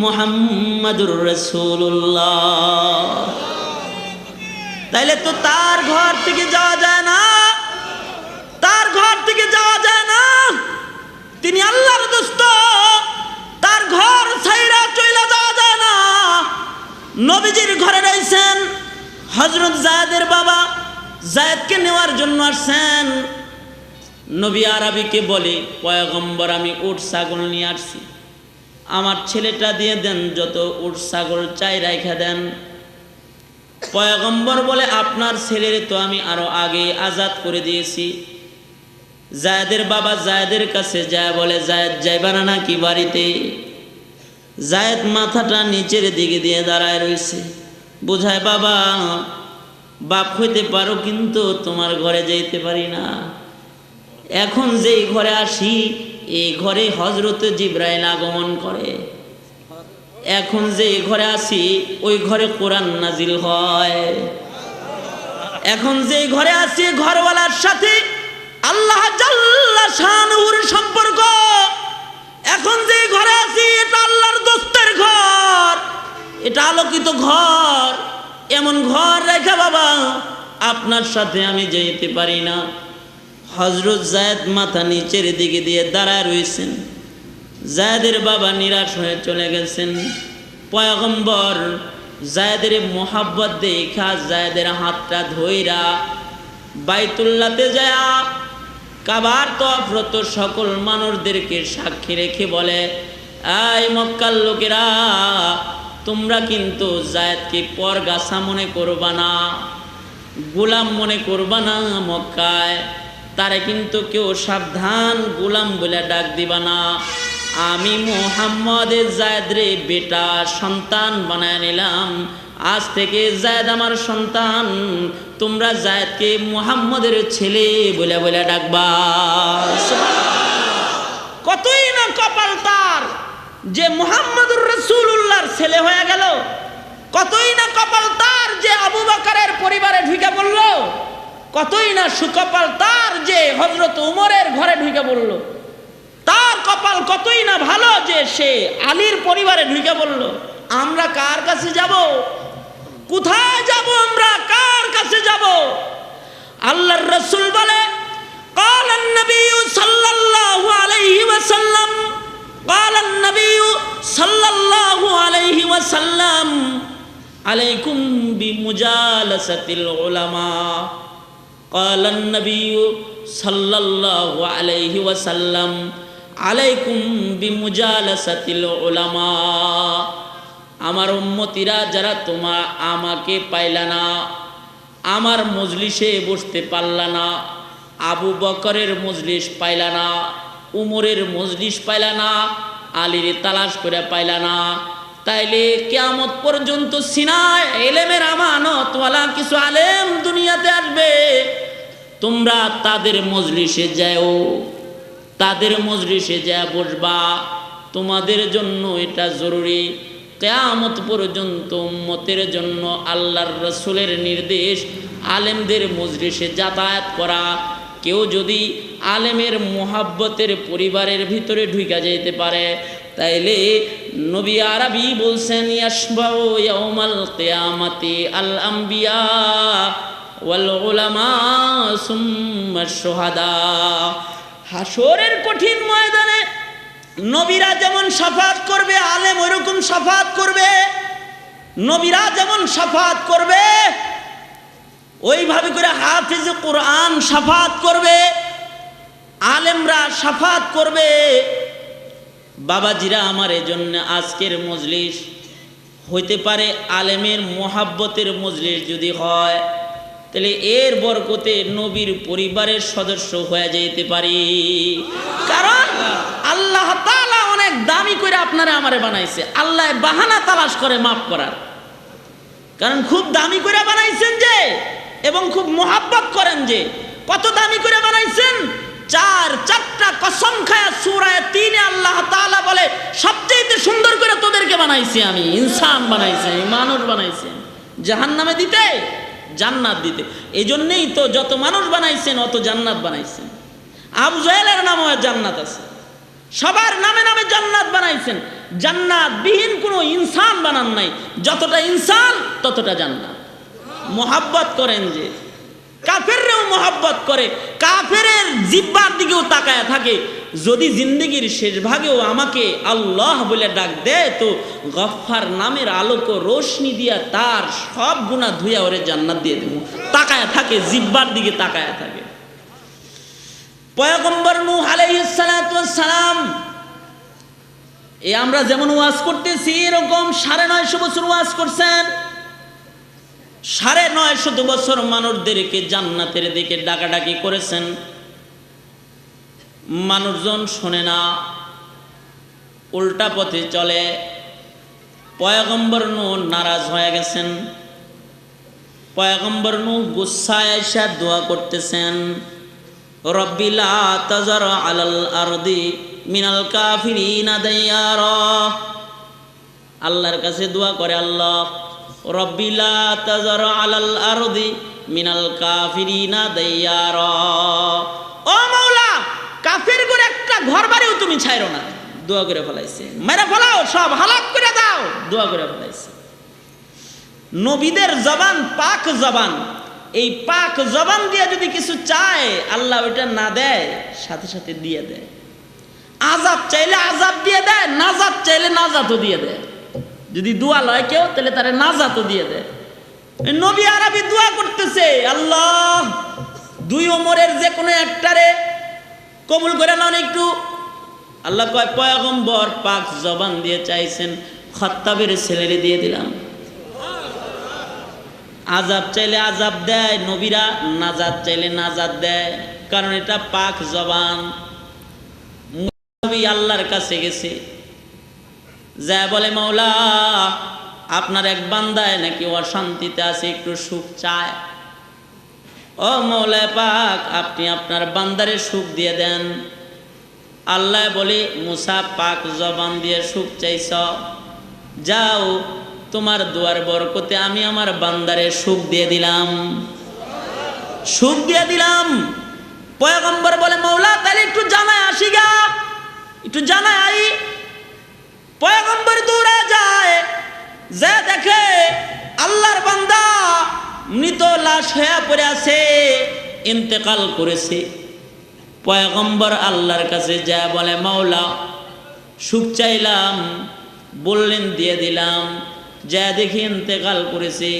মুহাম্মাদুর রাসূলুল্লাহ। তাইলে তো তার ঘর থেকে যাওয়া যায় না, তার ঘর থেকে যাওয়া যায় না। তিনি আল্লাহর দোস্ত, তার ঘর ছাইরা চইলা যাওয়া যায় না। নবীজির ঘরে রয়েছেন, হযরত যায়েদের বাবা যায়েদকে নেওয়ার জন্য আসছেন। নবী আরবিকে বলে, পয়গম্বর আমি উট ছাগল নিয়ে আসছি, আমার ছেলেটা দিয়ে দেন, যত উট ছাগল চাই রাইখা দেন। পয়গম্বর বলে আপনার ছেলের তো আমি আরো আগে আজাদ করে দিয়েছি। যায়েদের বাবা যায়েদের কাছে যায় বলে, যায়েদ যাইবা না নাকি বাড়িতে? যায়েদ মাথাটা নিচের দিকে দিয়ে দাঁড়ায় রয়েছে, বুঝায় বাবা বাপ হইতে পারো কিন্তু তোমার ঘরে যাইতে পারি না। এখন যেই ঘরে আসি এই ঘরে হযরত জিবরাইল আগমন করে, এখন যে ঘরে আসি ওই ঘরে কোরআন নাজিল হয়। এখন যে ঘরে আসি ঘরওয়ালার সাথে আল্লাহ জাল্লা শানুর সম্পর্ক। এখন যে ঘরে আসি এটা আল্লাহর দোস্তের ঘর, এটা আলোকিত ঘর। এমন ঘর রেখে বাবা আপনার সাথে আমি যেতে পারি না। হযরত যায়েদ মাথা নিচের দিকে দিয়ে দাঁড়ায় রয়েছেন। যায়েদের বাবা নিরাশ হয়ে চলে গেছেন। পয়গম্বর যায়েদের মোহাব্বত দেখা যায়েদের হাতটা ধইরা বাইতুল্লাহতে যায় কাবার তওয়াফরত সকল মানুষদেরকে সাক্ষী রেখে বলে, এই মক্কার লোকেরা, তোমরা কিন্তু যায়েদকে পরগাছা মনে করবা না, গোলাম মনে করবা না। মক্কায় তারে কিন্তু কেউ সাবধান গোলাম বলে ডাক দিবা না। আমি মুহাম্মদের যায়েদরে বেটা সন্তান বানায় নিলাম, আজ থেকে যায়েদ আমার সন্তান। তোমরা যায়েদকে মুহাম্মদের ছেলে বলে বলে ডাকবা। কতই না কপাল তার যে মুহাম্মদুর রাসূলুল্লাহর ছেলে হয়ে গেল। কতই না কপাল তার যে আবু বকরের পরিবারে ঢুকে পড়ল। কতই না সুকপাল তার যে হযরত উমরের ঘরে ঢুকে পড়ল। তার কপাল কতই না ভালো যে সে আলীর পরিবারে ঢুকে পড়ল। আমরা কার কাছে যাব? কোথায় যাব? আমরা কার কাছে যাব? আল্লাহর রাসূল বলে, ক্বালান নবী সাল্লাল্লাহু আলাইহি ওয়াসাল্লাম, ক্বালান নবী সাল্লাল্লাহু আলাইহি ওয়াসাল্লাম, আলাইকুম বিমুজালাসাতিল উলামা। ক্বালান নবী সাল্লাল্লাহু আলাইহি ওয়াসাল্লাম, আলাইকুম বিমুজালাসাতিল উলামা। আমার উম্মতিরা যারা তোমার আমাকে পাইলা না, আমার মজলিসে বসতে পারলা না, আবু বকরের মজলিস পাইলা না, উমরের মজলিস পাইলা না, আলীর তালাশ করে পাইলা না, তাইলে কিয়ামত পর্যন্ত সিনায় ইলমের আমানতওয়ালা কিছু আলেম দুনিয়াতে আসবে, তোমরা তাদের মজলিসে যাও, তাদের মজলিসে যা বসবা, তোমাদের জন্য এটা জরুরি। কিয়ামত পর্যন্ত উম্মতের জন্য আল্লাহর রাসূলের নির্দেশ আলেমদের মজলিসে যাতায়াত করা। কেউ যদি আলেমের মুহাব্বতের পরিবারের ভিতরে ঢুকে যেতে পারে, তাইলে নবী আরবি বলছেন ইয়াশবাউ ইয়াউমাল কিয়ামাতি আল আম্বিয়া ওয়াল উলামা সুম্মা শুহাদা। হাসরের কঠিন ময়দানে নবীরা যেমন শাফাত করবে, আলেম ওইরকম শাফাত করবে। নবীরা যেমন শাফাত করবে, ওইভাবে করে হাফিজ কোরআন শাফাত করবে, আলেমরা শাফাত করবে। বাবাজিরা, আমার এজন্য আজকের মজলিস হইতে পারে আলেমের মোহাব্বতের মজলিস যদি হয়, তাহলে এর বরকতে নবীর পরিবারের সদস্য হয়ে যেতে পারি। কারণ আল্লাহ তাআলা অনেক দামি করে আপনারা আমারে বানাইছে। আল্লাহ বাহানা তালাশ করে মাফ করার, কারণ খুব দামি করে বানাইছেন যে, এবং খুব মোহাব্বত করেন যে। কত দামি করে বানাইছেন? চারটা কসম খায়া সূরা ৩ আল্লাহ তাআলা বলে সবচেয়ে সুন্দর করে তোদেরকে বানাইছি আমি। ইনসান বানাইছে, মানুষ বানাইছে জাহান্নামে দিতে, জান্নাত দিতে। এই জন্যেই তো যত মানুষ বানাইছেন অত জান্নাত বানাইছেন। আবু জাহেলের নামে জান্নাত আছে, সবার নামে নামে জান্নাত বানাইছেন। জান্নাত বিহীন কোনো ইনসান বানান নাই। যতটা ইনসান ততটা জান্নাত। মোহাব্বত করেন যে, কাফেররেও মোহাব্বত করে, কাফেরের জিহ্বার দিকেও তাকায় থাকে। যদি জিন্দেগির শেষ ভাগেও আমাকে আল্লাহ বলে ডাক দেয়, তো গফফার নামের আলোক ও রোশনি দিয়া তার সব গুনাহ ধুইয়া ওরে জান্নাত দিয়ে দেব। তাকায় থাকে, জিহ্বার দিকে তাকায় থাকে। পয়গম্বর নূহ আলাইহিস সালাতু ওয়াস সালাম, এই আমরা যেমন ওয়াজ করতেছি এরকম ৯৫০ বছর ওয়াজ করছেন। ৯৫০ বছর মানুষদেরকে জান্নাতের দিকে ডাকাডাকি করেছেন। মানুষজন শোনে না, উল্টা পথে চলে। পয়গম্বর নূহ নারাজ হয়ে গেছেন। পয়গম্বর নূহ গুসায় আইসা দোয়া করতেছেন, রব্বি লা তাযার আলাল আরদি মিনাল কাফিরিনা দাইয়ারা। আল্লাহর কাছে দোয়া করে, আল্লাহ রব্বি লা তাযার আলাল আরদি মিনাল কাফিরিনা দাইয়ারা। ও মাওলা, কাফের করে একটা ঘর বাড়িও তুমি ছাইরো না। দোয়া করে ফেলাইছে, মেরে ফেলাও, সব হালাক করে দাও, দোয়া করে ফেলাইছে। নবীদের জবান পাক জবান। এই পাক জবান দিয়ে যদি কিছু চায়, আল্লাহ ওইটা না দেয়, সাথে সাথে দিয়ে দেয়। আযাব চাইলে আযাব দিয়ে দেয়, নাজাত চাইলে নাজাতও দিয়ে দেয়। যদি দোয়া লয় কেউ, তাহলে তারে নাজাতও দিয়ে দেয়। নবী আরবি দোয়া করতেছে, আল্লাহ দুই ওমরের যে কোনো একটারে কবুল করে নাও একটু। আল্লাহ কয়, পয়গম্বর পাক জবান দিয়ে চাইছেন, খাত্তাবের ছেলেরে দিয়ে দিলাম। আযাব চাইলে আযাব দেয়, নবীরা নাজাত চাইলে নাজাত দেয়, কারণ এটা পাক জবান। নবী আল্লাহর কাছে গেছে, যা বলে, মাওলা আপনার এক বান্দায় নাকি অশান্তিতে আছে, একটু সুখ চায়। ও মাওলা পাক, আপনি আপনার বান্দারে সুখ দিয়ে দেন। আল্লাহ বলে, মুসা পাক জবান দিয়ে সুখ চাইছ, যাও তোমার দোয়ার বরকতে আমি আমার বান্দারে সুখ দিয়ে দিলাম, সুখ দিয়ে দিলাম। পয়গম্বর বলে, মাওলা তাহলে একটু জানায় আসি গা, একটু জানায় আই। পয়গম্বর দৌড়ে যায়, যে দেখে আল্লাহর বান্দা মৃত লাশ হয়ে পড়ে আছে, ইন্তেকাল করেছে। পয়গম্বর আল্লাহর কাছে যা বলে, মাওলা সুখ চাইলাম, বললেন দিয়ে দিলাম। যা দেখি ইন্তেকাল করেছে,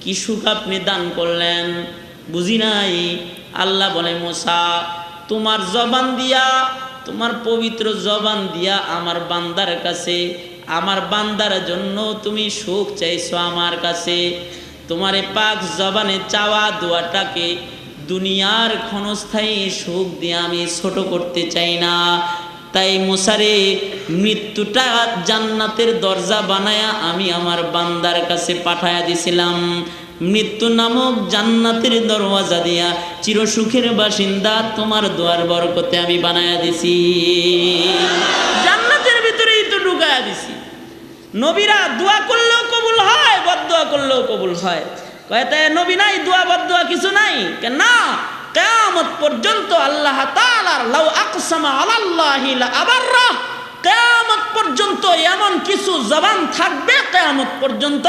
কি সুখ আপনি দান করলেন বুঝি নাই। আল্লাহ বলে, মুসা তোমার জবান দিয়া, তোমার পবিত্র জবান দিয়া আমার বান্দার কাছে, আমার বান্দার জন্য তুমি সুখ চাইছো আমার কাছে, তোমারে পাক জবানে চাওয়া দোয়াটাকে দুনিয়ার ক্ষণস্থায়ী সুখ দিয়ে আমি ছোট করতে চাই না। তাই মুসারে মৃত্যুটা জান্নাতের দরজা বানায়া আমি আমার বান্দার কাছে পাঠায়া দিছিলাম। মৃত্যু নামক জান্নাতের দরওয়াজা দিয়া চিরসুখের বাসিন্দা তোমার দোয়ার বরকতে আমি বানায়া দিছি। জান্নাতের ভিতরেই তো ঢুকায়া দিছি। নবীরা দোয়া করলেও কবুল হয়, বদদোয়া করলেও কবুল হয়। কয়তে নবী নাই, দোয়া বদদোয়া কিছু নাই কেন? না, কিয়ামত পর্যন্ত আল্লাহ তাআলার লাউ আকসামা আলাল্লাহি লা আবাররা, কিয়ামত পর্যন্ত এমন কিছু জবান থাকবে কিয়ামত পর্যন্ত,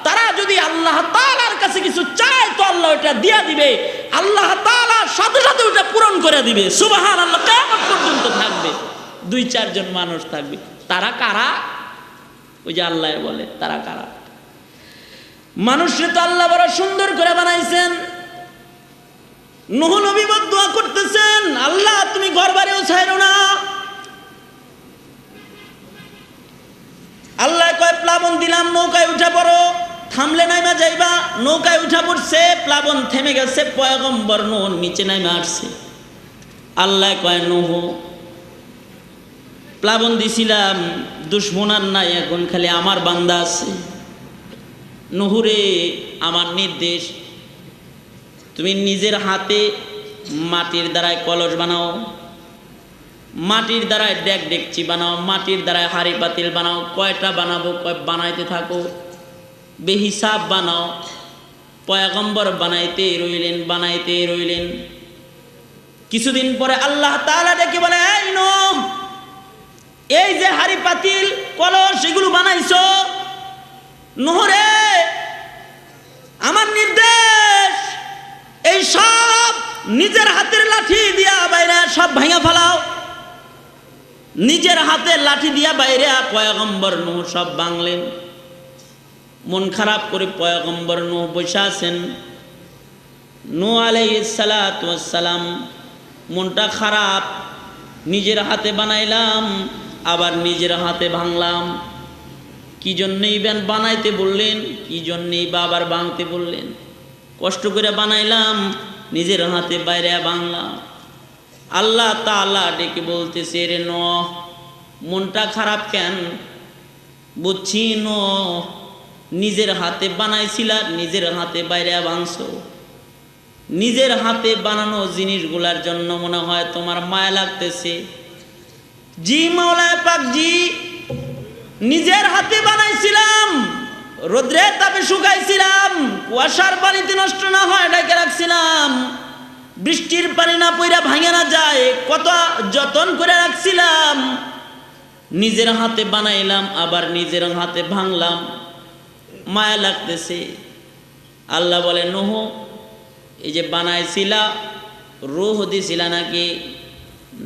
তারা যদি আল্লাহ তাআলার কাছে কিছু চায় তো আল্লাহ ওটা দিয়া দিবে, আল্লাহ তাআলা সাথে সাথে ওটা পূরণ করে দিবে। সুবহানাল্লাহ। কিয়ামত পর্যন্ত থাকবে 2-4 জন মানুষ থাকবে। তারা কারা? ওই যে আল্লাহ বলে তারা কারা? মানুষকে তো আল্লাহ বড় সুন্দর করে বানাইছেন। নূহ নবী বদদোয়া করতেছেন, আল্লাহ তুমি ঘর বাড়িও ছাইরো না। আল্লাহ কয় প্লাবন দিলাম, নৌকায় উঠা পড়ো। থামলে নাইমা যাইবা, নৌকায় উঠা পড়ছে, প্লাবন থেমে গেছে, পয়গম্বর নূহ নিচে নাইমা আসছে। আল্লাহ কয় নূহ প্লাবন দিছিলাম, দুশ্মন আর নাই, এখন খালি আমার বান্দা আছে। নূহরে আমার নির্দেশ, তুমি নিজের হাতে মাটির দ্বারায় কলস বানাও, মাটির দ্বারায় ডেক ডেকচি বানাও, মাটির দ্বারায় হাড়ি পাতিল বানাও। কয়টা বানাবো? কয় বানাইতে থাকো, বেহিসাব বানাও। পয়গম্বর বানাইতে রইলেন, বানাইতে রইলেন। কিছুদিন পরে আল্লাহ তাআলা ডেকে বলে, এই নূহ, এই যে হাড়ি পাতিল কলস এগুলো বানাইছো, নূহ রে আমার নির্দেশ, এই সব নিজের হাতের লাঠি দিয়া বাইরে সব ভাঙা ফেলাও। নিজের হাতে লাঠি দিয়া বাইরে পয়গম্বর নূহ সব ভাঙলেন। মন খারাপ করে পয়গম্বর নূহ বসে আছেন। নূহ আলাইহিস সালাতু ওয়াস সালাম মনটা খারাপ, নিজের হাতে বানাইলাম আবার নিজের হাতে ভাঙলাম। কি জন্যই বানাইতে বললেন, কি জন্যই বাবার ভাঙতে বললেন? কষ্ট করে বানাইলাম, নিজের হাতে বাইরে ভাঙলাম। আল্লাহ তাআলা ডেকে বলতেছে, রে নূহ মনটা খারাপ কেন? বুঝছি নূহ নিজের হাতে বানাইছিলা, নিজের হাতে বাইরে ভাঙছো। নিজের হাতে বানানো জিনিসগুলার জন্য মনে হয় তোমার মায়া লাগতেছে। জি মাওলা পাক জি, নিজের হাতে বানাইছিলাম, রোদ্রে তাপে শুকাইছিলাম, কুয়াশার পানিতে নষ্ট না হয় ঢেকে রাখছিলাম, বৃষ্টির পানি না পইরা ভাঙে না যায়, কত যতন করে রাখছিলাম। নিজের হাতে বানাইলাম আবার নিজের হাতে ভাঙলাম, মায়া লাগতেছে। আল্লাহ বলে, নূহ এই যে বানাইছিলা রূহ দিছিলা নাকি?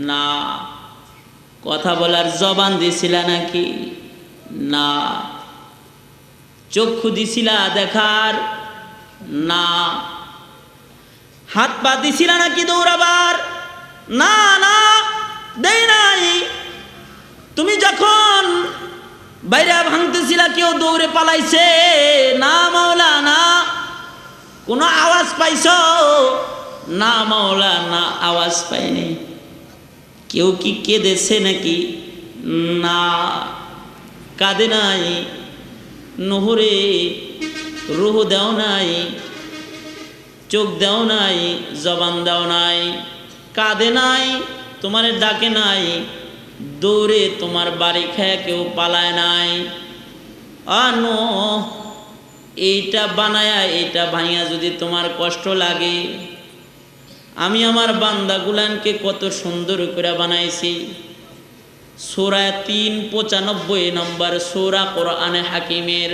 না। কথা বলার জবান দিছিলা নাকি? না। চক্ষু দিছিলা দেখার? না। হাত পা দিছিলা নাকি দৌড়াবার? না না, দেই নাই। তুমি যখন বাইরে ভাঙতেছিলা কেউ দৌড়ে পালাইছে? না মাওলা না। কোনো আওয়াজ পাইছো? না মাওলা না, আওয়াজ পাইনি। কেউ কি কেঁদেছে নাকি? না, কাঁদে নাই। নূহ রে রূহ দাও নাই, চোখ দাও নাই, জবান দাও নাই, কাঁদে নাই, তোমার ডাকে নাই, দৌড়ে তোমার বাড়ি খেয়ে কেউ পালায় নাই। নূহ এইটা বানায়া এইটা ভাঙিয়া যদি তোমার কষ্ট লাগে, আমি আমার বান্দাগুলানকে কত সুন্দর করে বানাইছি। সূরা 395 নম্বর সূরা কোরআনে হাকিমের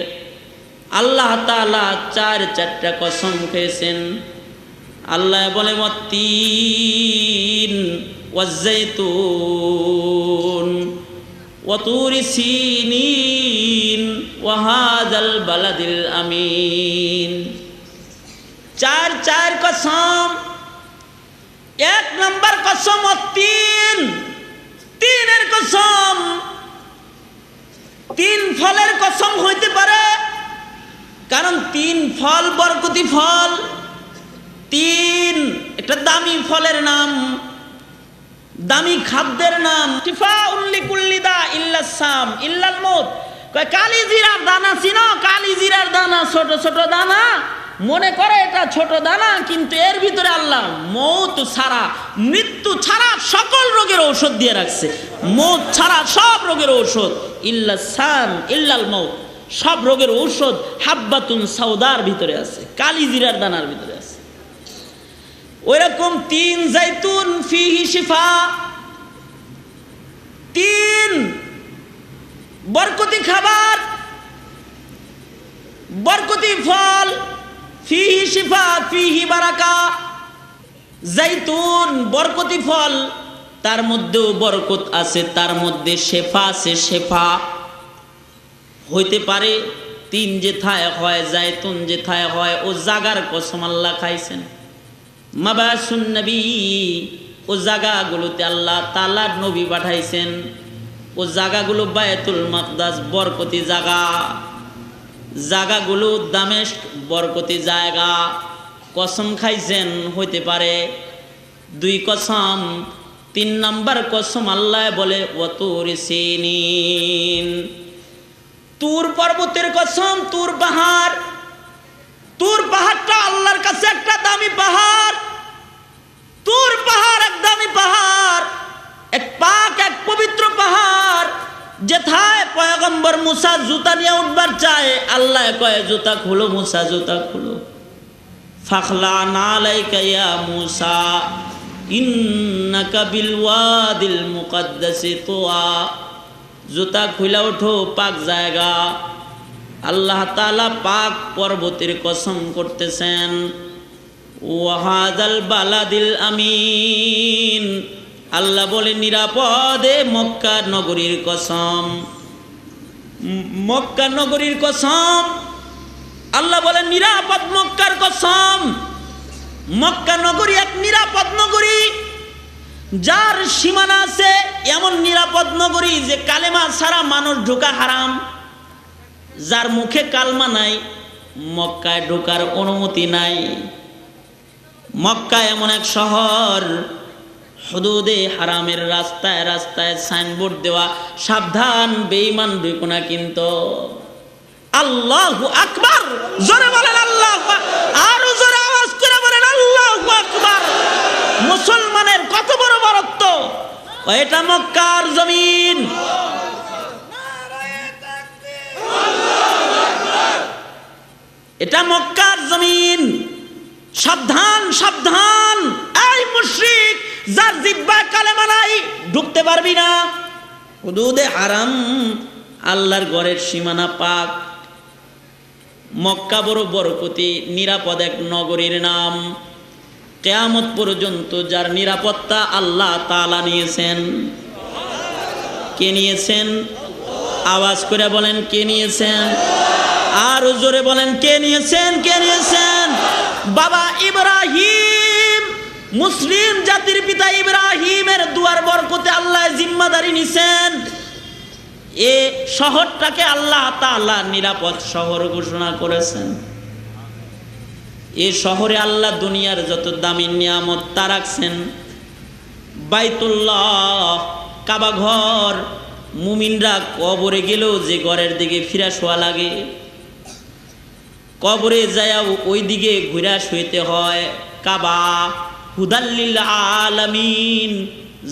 আল্লাহ তাআলা 4টা কসম খেয়েছেন। আল্লাহ বলে, ওয়াত্তিন ওয়াজ্জাইতুন ওয়া তুরি সিনিন ওয়া হাযাল বালাদিল আমিন। 4 কসম। 1 নম্বর কসম তিন, তিনের কসম। 3 ফলের কসম হইতে পারে, কারণ 3 ফল বরকতি ফল, 3 একটা দামি ফলের নাম, দামি খাদ্যের নাম। শিফাউল লিকুল্লি দা ইল্লা সাম ইল্লাল মউত। কয় কালিজিরার দানা চিনো? কালিজিরার দানা ছোট ছোট দানা, মনে করে এটা ছোট দানা, কিন্তু এর ভিতরে আল্লাহ মউত ছাড়া, মৃত্যু ছাড়া সকল রোগের ঔষধ দিয়ে রাখছে। মউত ছাড়া সব রোগের ঔষধ, ইল্লা সাম ইল্লাল মউত, সব রোগের ঔষধ হাব্বাতুন সাউদার ভিতরে আছে, কালিজিরার দানার ভিতরে আছে। ওইরকম 3 জাইতুন ফিহি শিফা, 3 বরকতি খাবার, বরকতি ফল, ফিহি শিফা ফিহি বারাকা। জাইতুন বরকতি ফল, তার মধ্যেও বরকত আছে, তার মধ্যে শেফা আছে। শেফা হইতে পারে 3 যেথায় হয়, জাইতুন যেথায় হয়, ও জাগার কসম আল্লাহ খাইছেন। মাবাসুন নবী, ও জায়গাগুলোতে আল্লাহ তাআলা নবী পাঠাইছেন। ও জায়গাগুলো বায়তুল মাকদাস বরকতি জায়গা, জায়গাগুলো দামেস্ক বরকতি জায়গা। কসম খাইছেন, হইতে পারে 2 কসম। 3 নাম্বার কসম আল্লাহ বলে ওয়াতুর সিনিন, তুর পর্বতের কসম। তুর পাহাড়, তুর পাহাড়টা আল্লাহর কাছে একটা দামি পাহাড়। তুর পাহাড় এক দামি পাহাড়, এক পাক, এক পবিত্র পাহাড়, যেথায় পয়গম্বর মুসা জুতা নিয়ে উঠবার চায়, আল্লাহ কয় জুতা খুলো মুসা, জুতা খুলো। ফাখলা নালাইকা ইয়া মুসা ইন্নাকা বিল ওয়াদিল মুকদ্দাসি তুয়া। জুতা খুলে ওঠো, পাক জায়গা। আল্লাহ তাআলা পাক পর্বতের কসম করতেছেন। ওয়াহাদাল বালাদিল আমিন, আল্লাহ বলে নিরাপদে মক্কা নগরীর কসম। মক্কা নগরীর কসম, আল্লাহ বলে নিরাপদ মক্কার কসম। মক্কা নগরী এক নিরাপদ নগরী, যার সীমানা আছে, এমন নিরাপদ নগরী যে কালেমা ছাড়া মানুষ ঢোকা হারাম। যার মুখে কালমা নাই, মক্কায় ঢোকার অনুমতি নাই। মক্কা এমন এক শহর, হুদুদে হারামের রাস্তায় রাস্তায় সাইনবোর্ড দেওয়া, সাবধান বেঈমান ঢুকো না কিন্তু। আল্লাহু আকবার, জোরে বলেন আল্লাহু আকবার, আরো জোরে আওয়াজ করে বলেন আল্লাহু আকবার। মুসলমানের কত বড় বরত্ব! এটা মক্কার জমিন। এটা মক্কার জমিন। সাবধান সাবধান, এই মুশরিক, যার জিহ্বায় কালেমা নাই, ঢুকতে পারবি না। হুদুদে হারাম, আল্লাহর ঘরের সীমানা পাক। মক্কা বড় বরকতি, নিরাপদ এক নগরীর নাম। কিয়ামত পর্যন্ত যার নিরাপত্তা আল্লাহ তাআলা নিয়েছেন। কে নিয়েছেন? আওয়াজ করে বলেন কে নিয়েছেন? আর জোরে বলেন কে নিয়েছেন? কে নিয়েছেন? বাবা ইব্রাহিম, মুসলিম জাতির পিতা ইব্রাহিমের দুয়ার বরকতে আল্লাহ জিম্মাদারি নিছেন। এ শহরটাকে আল্লাহ তাআলা নিরাপদ শহর ঘোষণা করেছেন। এই শহরে আল্লাহ দুনিয়ার যত দামি নিয়ামত তা রাখছেন। বাইতুল্লাহ, কাবা ঘর, মুমিনরা কবরে গেলেও যে ঘরের দিকে ফিরা শোয়া লাগে, কবরে যায়াও ওই দিকে ঘুরা শুইতে হয়। কাবা হুদাল্লিল আলামিন,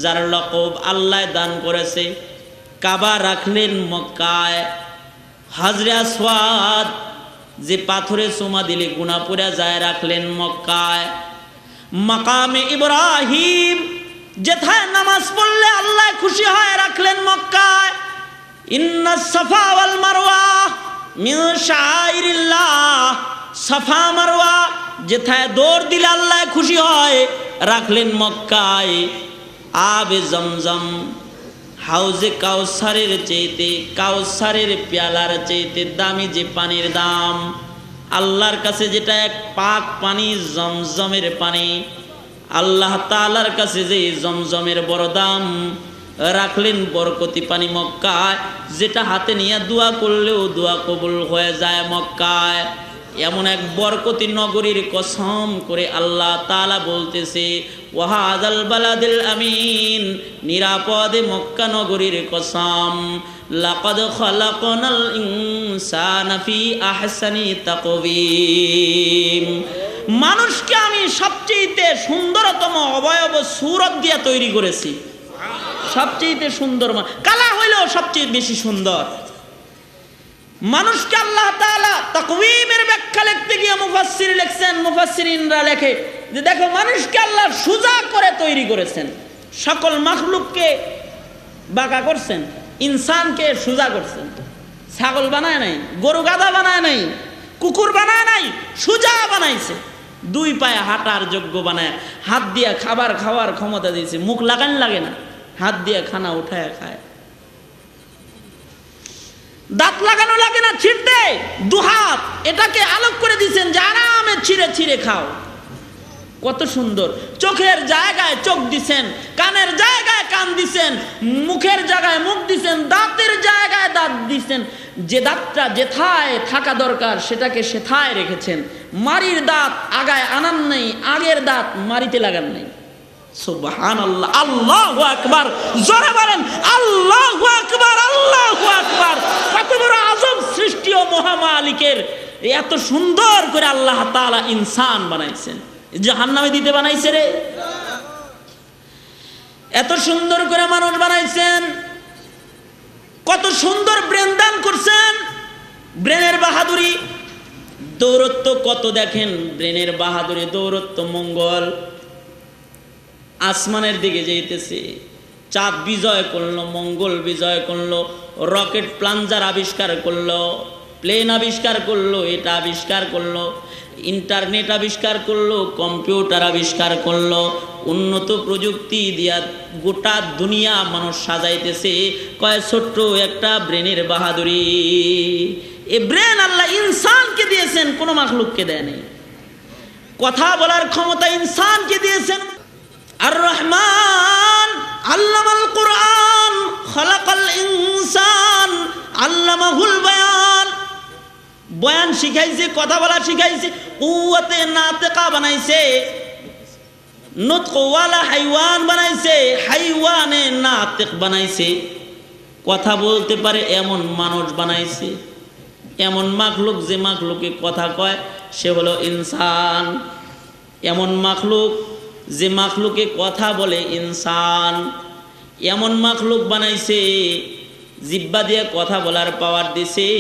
যার লকব আল্লাহ দান করেছে। কাবা রাখলেন মক্কায়। হাজরে আসওয়াদ, যে পাথরে চুমা দিলে গুনাহ পুরা যায়, রাখলেন মক্কায়। মাকামে ইব্রাহিম, যেথায় নামাজ পড়লে আল্লাহ খুশি হয়, রাখলেন মক্কায়। ইন্নাস সাফা ওয়াল মারওয়া মিন শাআইরিল্লাহ, সাফা মারওয়া যেথায় দৌড় দিলে আল্লাহ খুশি হয়, রাখলেন মক্কায়। আবে জমজম, হাউজে কাউসারের চাইতে, কাউসারের পেয়ালার চাইতে দামি যে পানির দাম, আল্লাহর কাছে যেটা এক পাক পানি, জমজমের পানি, আল্লাহ তাআলার কাছে যে জমজমের বড় দাম, রাখলেন বরকতি পানি মক্কায়, যেটা হাতে নিয়ে দোয়া করলেও দোয়া কবুল হয়ে যায় মক্কায়। এমন এক বরকতি নগরীর কসম করে আল্লাহ তাআলা বলতেছে, ওয়াহাদাল বালাদিল আমিন, নিরাপদে মক্কা নগরীর কসম, লাকাদ খালাকনাল ইনসানা ফি আহসানি তাকওয়িম, মানুষকে আমি সবচেয়ে সুন্দরতম অবয়ব সূরত দিয়ে তৈরি করেছি। সবচেয়ে সুন্দর কালা হইলেও সবচেয়ে বেশি সুন্দর মানুষকে আল্লাহ তাআলা তাকওয়িমের ব্যাখ্যা লিখতে গিয়ে মুফাসসির লিখছেন, মুফাসসিরিনরা লেখে যে দেখো মানুষকে আল্লাহ সোজা করে তৈরি করেছেন, সকল মাখলুককে বাঁকা করছেন, ইনসানকে সোজা করছেন। ছাগল বানায় নাই, গরু গাধা বানায় নাই, কুকুর বানায় নাই, সোজা বানাইছে। দুই পায়ে হাঁটার যোগ্য বানায়, হাত দিয়ে খাবার খাওয়ার ক্ষমতা দিয়েছে, মুখ লাগান লাগে না, হাত দিয়ে খানা উঠায় খায়, দাঁত লাগানো লাগে না, ছিঁড়তে দুহাত এটাকে আলোক করে দিয়েছেন যে আরামে ছিঁড়ে ছিঁড়ে খাও। কত সুন্দর! চোখের জায়গায় চোখ দিছেন, কানের জায়গায় কান দিছেন, মুখের জায়গায় মুখ দিছেন, দাঁতের জায়গায় দাঁত দিছেন। যে দাঁতটা যেথায় থাকা দরকার সেটাকে সেথায় রেখেছেন। মারির দাঁত আগায় আনান নেই, আগের দাঁত মারিতে লাগান নেই। সুবহানাল্লাহ, আল্লাহু আকবার, জোরে বলেন আল্লাহু আকবার, আল্লাহু আকবার। কত বড় আজব সৃষ্টি ও মহামালিকের! এত সুন্দর করে আল্লাহ তাআলা ইনসান বানাইছেন, জাহান্নামে দিতে বানাইছে রে। এত সুন্দর করে মানুষ বানাইছেন, কত সুন্দর ব্রেন দান করছেন। ব্রেনের বাহাদুরি, দৌরত্ব কত দেখেন, ব্রেনের বাহাদুরি, দৌরত্ব। মঙ্গল আসমানের দিকে যাইতেছে, চাঁদ বিজয় করলো, মঙ্গল বিজয় করলো, রকেট প্লাঞ্জার আবিষ্কার করলো, প্লেন আবিষ্কার করলো, এটা আবিষ্কার করলো, ইন্টারনেট আবিষ্কার করলো, কম্পিউটার আবিষ্কার করলো, উন্নত প্রযুক্তি দিয়া গোটা দুনিয়া মানুষ সাজাইতেছে। কয় ছোট্ট একটা ব্রেনের বাহাদুরি। এই ব্রেন আল্লাহ ইনসানকে দিয়েছেন, কোনো মাখলুককে দেয়নি। কথা বলার ক্ষমতা ইনসানকে দিয়েছেন। আর রহমান আল্লামাল কুরআন, খালাকাল ইনসান, আল্লামাহুল বায়ান। বয়ান শিখাইছে, কথা বলা শিখাইছে, কুওয়াতে নাতিকা বানাইছে, নুতকওয়ালা হাইওয়ান বানাইছে, হাইওয়ানে নাতিক বানাইছে, কথা বলতে পারে এমন মানুষ বানাইছে। এমন মাখলুক, যে মাখলুকে কথা কয় সে হলো ইনসান। এমন মাখলুক যে মাখলুকে কথা বলে ইনসান। এমন মাখলুক বানাইছে, জিহ্বা দিয়ে কথা বলার পাওয়ার দিছে,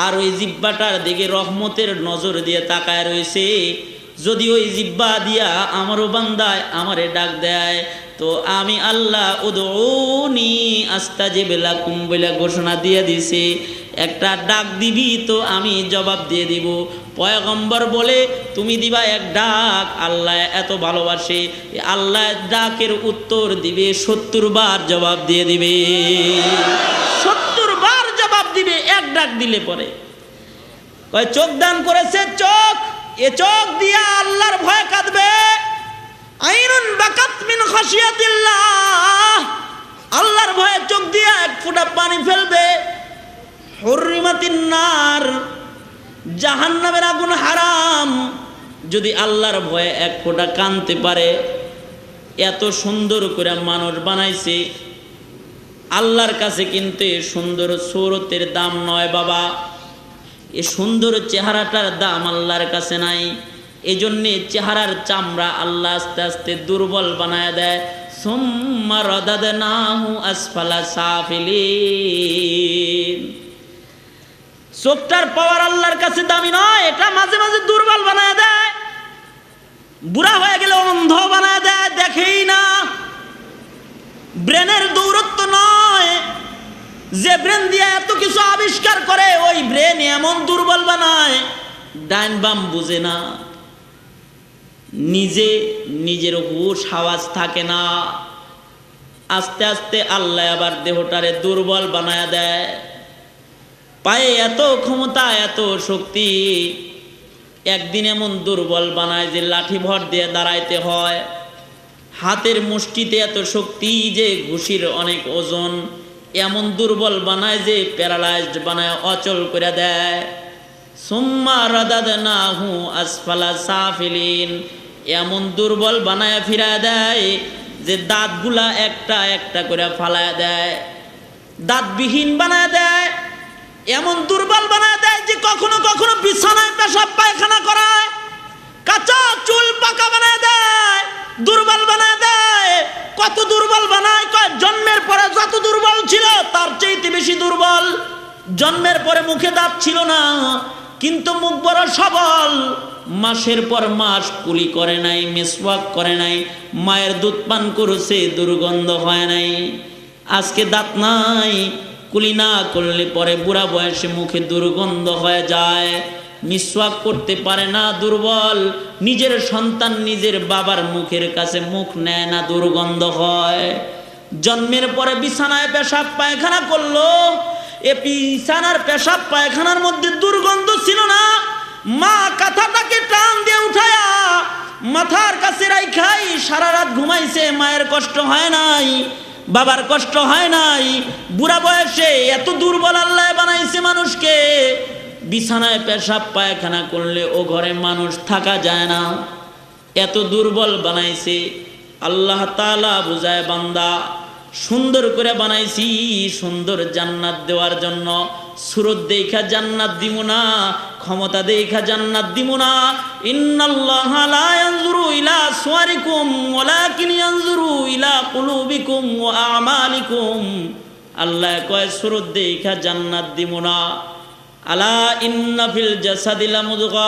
আর ওই জিহ্বাটার দিকে রহমতের নজর দিয়ে তাকায় রয়েছে। যদি ওই জিহ্বা দিয়া আমারও বান্দায় আমারে ডাক দেয়, তো আমি আল্লাহ উদউনি আস্তাজিব লাকুম বলে ঘোষণা দিয়ে দিছে। একটা ডাক দিবি তো আমি জবাব দিয়ে দিব। পয়গম্বর বলে তুমি দিবা এক ডাক, আল্লাহ এত ভালোবাসে, আল্লাহ ডাকের উত্তর দিবে 70 বার জবাব দিয়ে দিবে। 70 বার জবাব দিবে এক ডাক দিলে পরে। কয় চোখ দান করেছে, চোখ, এ চোখ দিয়া আল্লাহর ভয় কাঁদবে। আইনুন বাকাত মিন খাশিয়াতিল্লাহ, আল্লাহর ভয়ে চোখ দিয়া এক ফোঁটা পানি ফেলবে। হুররিমাতিন নার, জাহান্নামের আগুন হারাম। যদি আল্লাহর ভয়ে এক ফোঁটা কাঁদতে পারে। এত সুন্দর করে মানুষ বানাইছে। আল্লাহর কাছে কিন্তু এই সুন্দর সূরতের দাম নয় বাবা, এই সুন্দর চেহারাটার দাম আল্লাহর কাছে নাই। এজন্যে চেহারার চামড়া আল্লাহ আস্তে আস্তে দুর্বল বানায় দেয়। সুম্মা রাদাদনাহু আসফালা সাফিলিন। চোখটার পাওয়ার আল্লাহর কাছে দামি নয়, এটা মাঝে মাঝে দুর্বল বানায় দেয়। বুড়া হয়ে গেলে অন্ধ বানায় দেয়, দেখেই না। ব্রেনের দৌরত্ব নয়, যে ব্রেন দিয়ে এত কিছু আবিষ্কার করে ওই ব্রেন এমন দুর্বল বানায়, ডাইন বাম বুঝে না, নিজে নিজের হুঁশ আওয়াজ থাকে না। আস্তে আস্তে আল্লাহ আবার দেহটারে দুর্বল বানায় দেয়। পায়ে এত ক্ষমতা, এত শক্তি, একদিন এমন দুর্বল বানায় যে লাঠি ভর দিয়ে দাঁড়াইতে হয়। হাতের মুষ্টিতে এত শক্তি যে ঘুষির অনেক ওজন। এমন দুর্বল বানায় যে প্যারালাইজড বানায়, অচল করে দেয়। সুম্মা রাদাদনাহু আসফালা সাফিলিন, এমন দুর্বল বানায় ফিরা দেয় যে দাঁতগুলা একটা একটা করে ফালায় দেয়, দাঁতবিহীন বানায় দেয়, এমন দুর্বল বানায় দেয় যে কখনো কখনো বিছানায় পেশাব পায়খানা করায়, কাঁচা চুল পাকা বানায় দেয়, দুর্বল বানায় দেয়। কত দুর্বল বানায়, জন্মের পরে যত দুর্বল ছিল তার চাইতে বেশি দুর্বল। জন্মের পরে মুখে দাঁত ছিল না, কিন্তু মুখ বড় সবল। মাসের পর মাস কুলি করে নাই, মিসওয়াক করে নাই, মায়ের দুধ পান করেছে, দুর্গন্ধ হয় নাই। আজকে দাঁত নাই, কুলি না করলে পরে বুড়া বয়সে মুখে দুর্গন্ধ হয়ে যায়, মিসওয়াক করতে পারে না, দুর্বল। নিজের সন্তান নিজের বাবার মুখের কাছে মুখ নেয় না, দুর্গন্ধ হয়। জন্মের পরে বিছানায় পেশাব পায়খানা করলো, এ বিছানার পেশাব পায়খানার মধ্যে দুর্গন্ধ ছিল না, মা কাঁথাটাকে টান দিয়ে উঠায়া মাথার কাছে রাইখাই সারা রাত ঘুমাইছে, মায়ের কষ্ট হয় নাই, বাবার কষ্ট হয় নাই। বুড়া বয়সে এত দুর্বল আল্লাহ বানাইছে মানুষকে, বিছানায় পেশাব পায়খানা করলে ও ঘরে মানুষ থাকা যায় না, এত দুর্বল বানাইছে। আল্লাহ তাআলা বুঝায়, বান্দা সুন্দর করে বানাইছি সুন্দর জান্নাত দেওয়ার জন্য। সুরত দেখা জান্নাত দিব না, ক্ষমতা দেখা জান্নাত দিব না। ইন্নাল্লাহা লা ইয়ানজুরু ইলা সুওয়ারিকুম ওয়ালাকিন ইয়ানজুরু ইলা কুলুবিকুম ওয়া আমালিকুম। আল্লাহ কয় সুরত দেখা জান্নাত দিব না। আলা ইন্না ফিল জাসাদি লামুদগা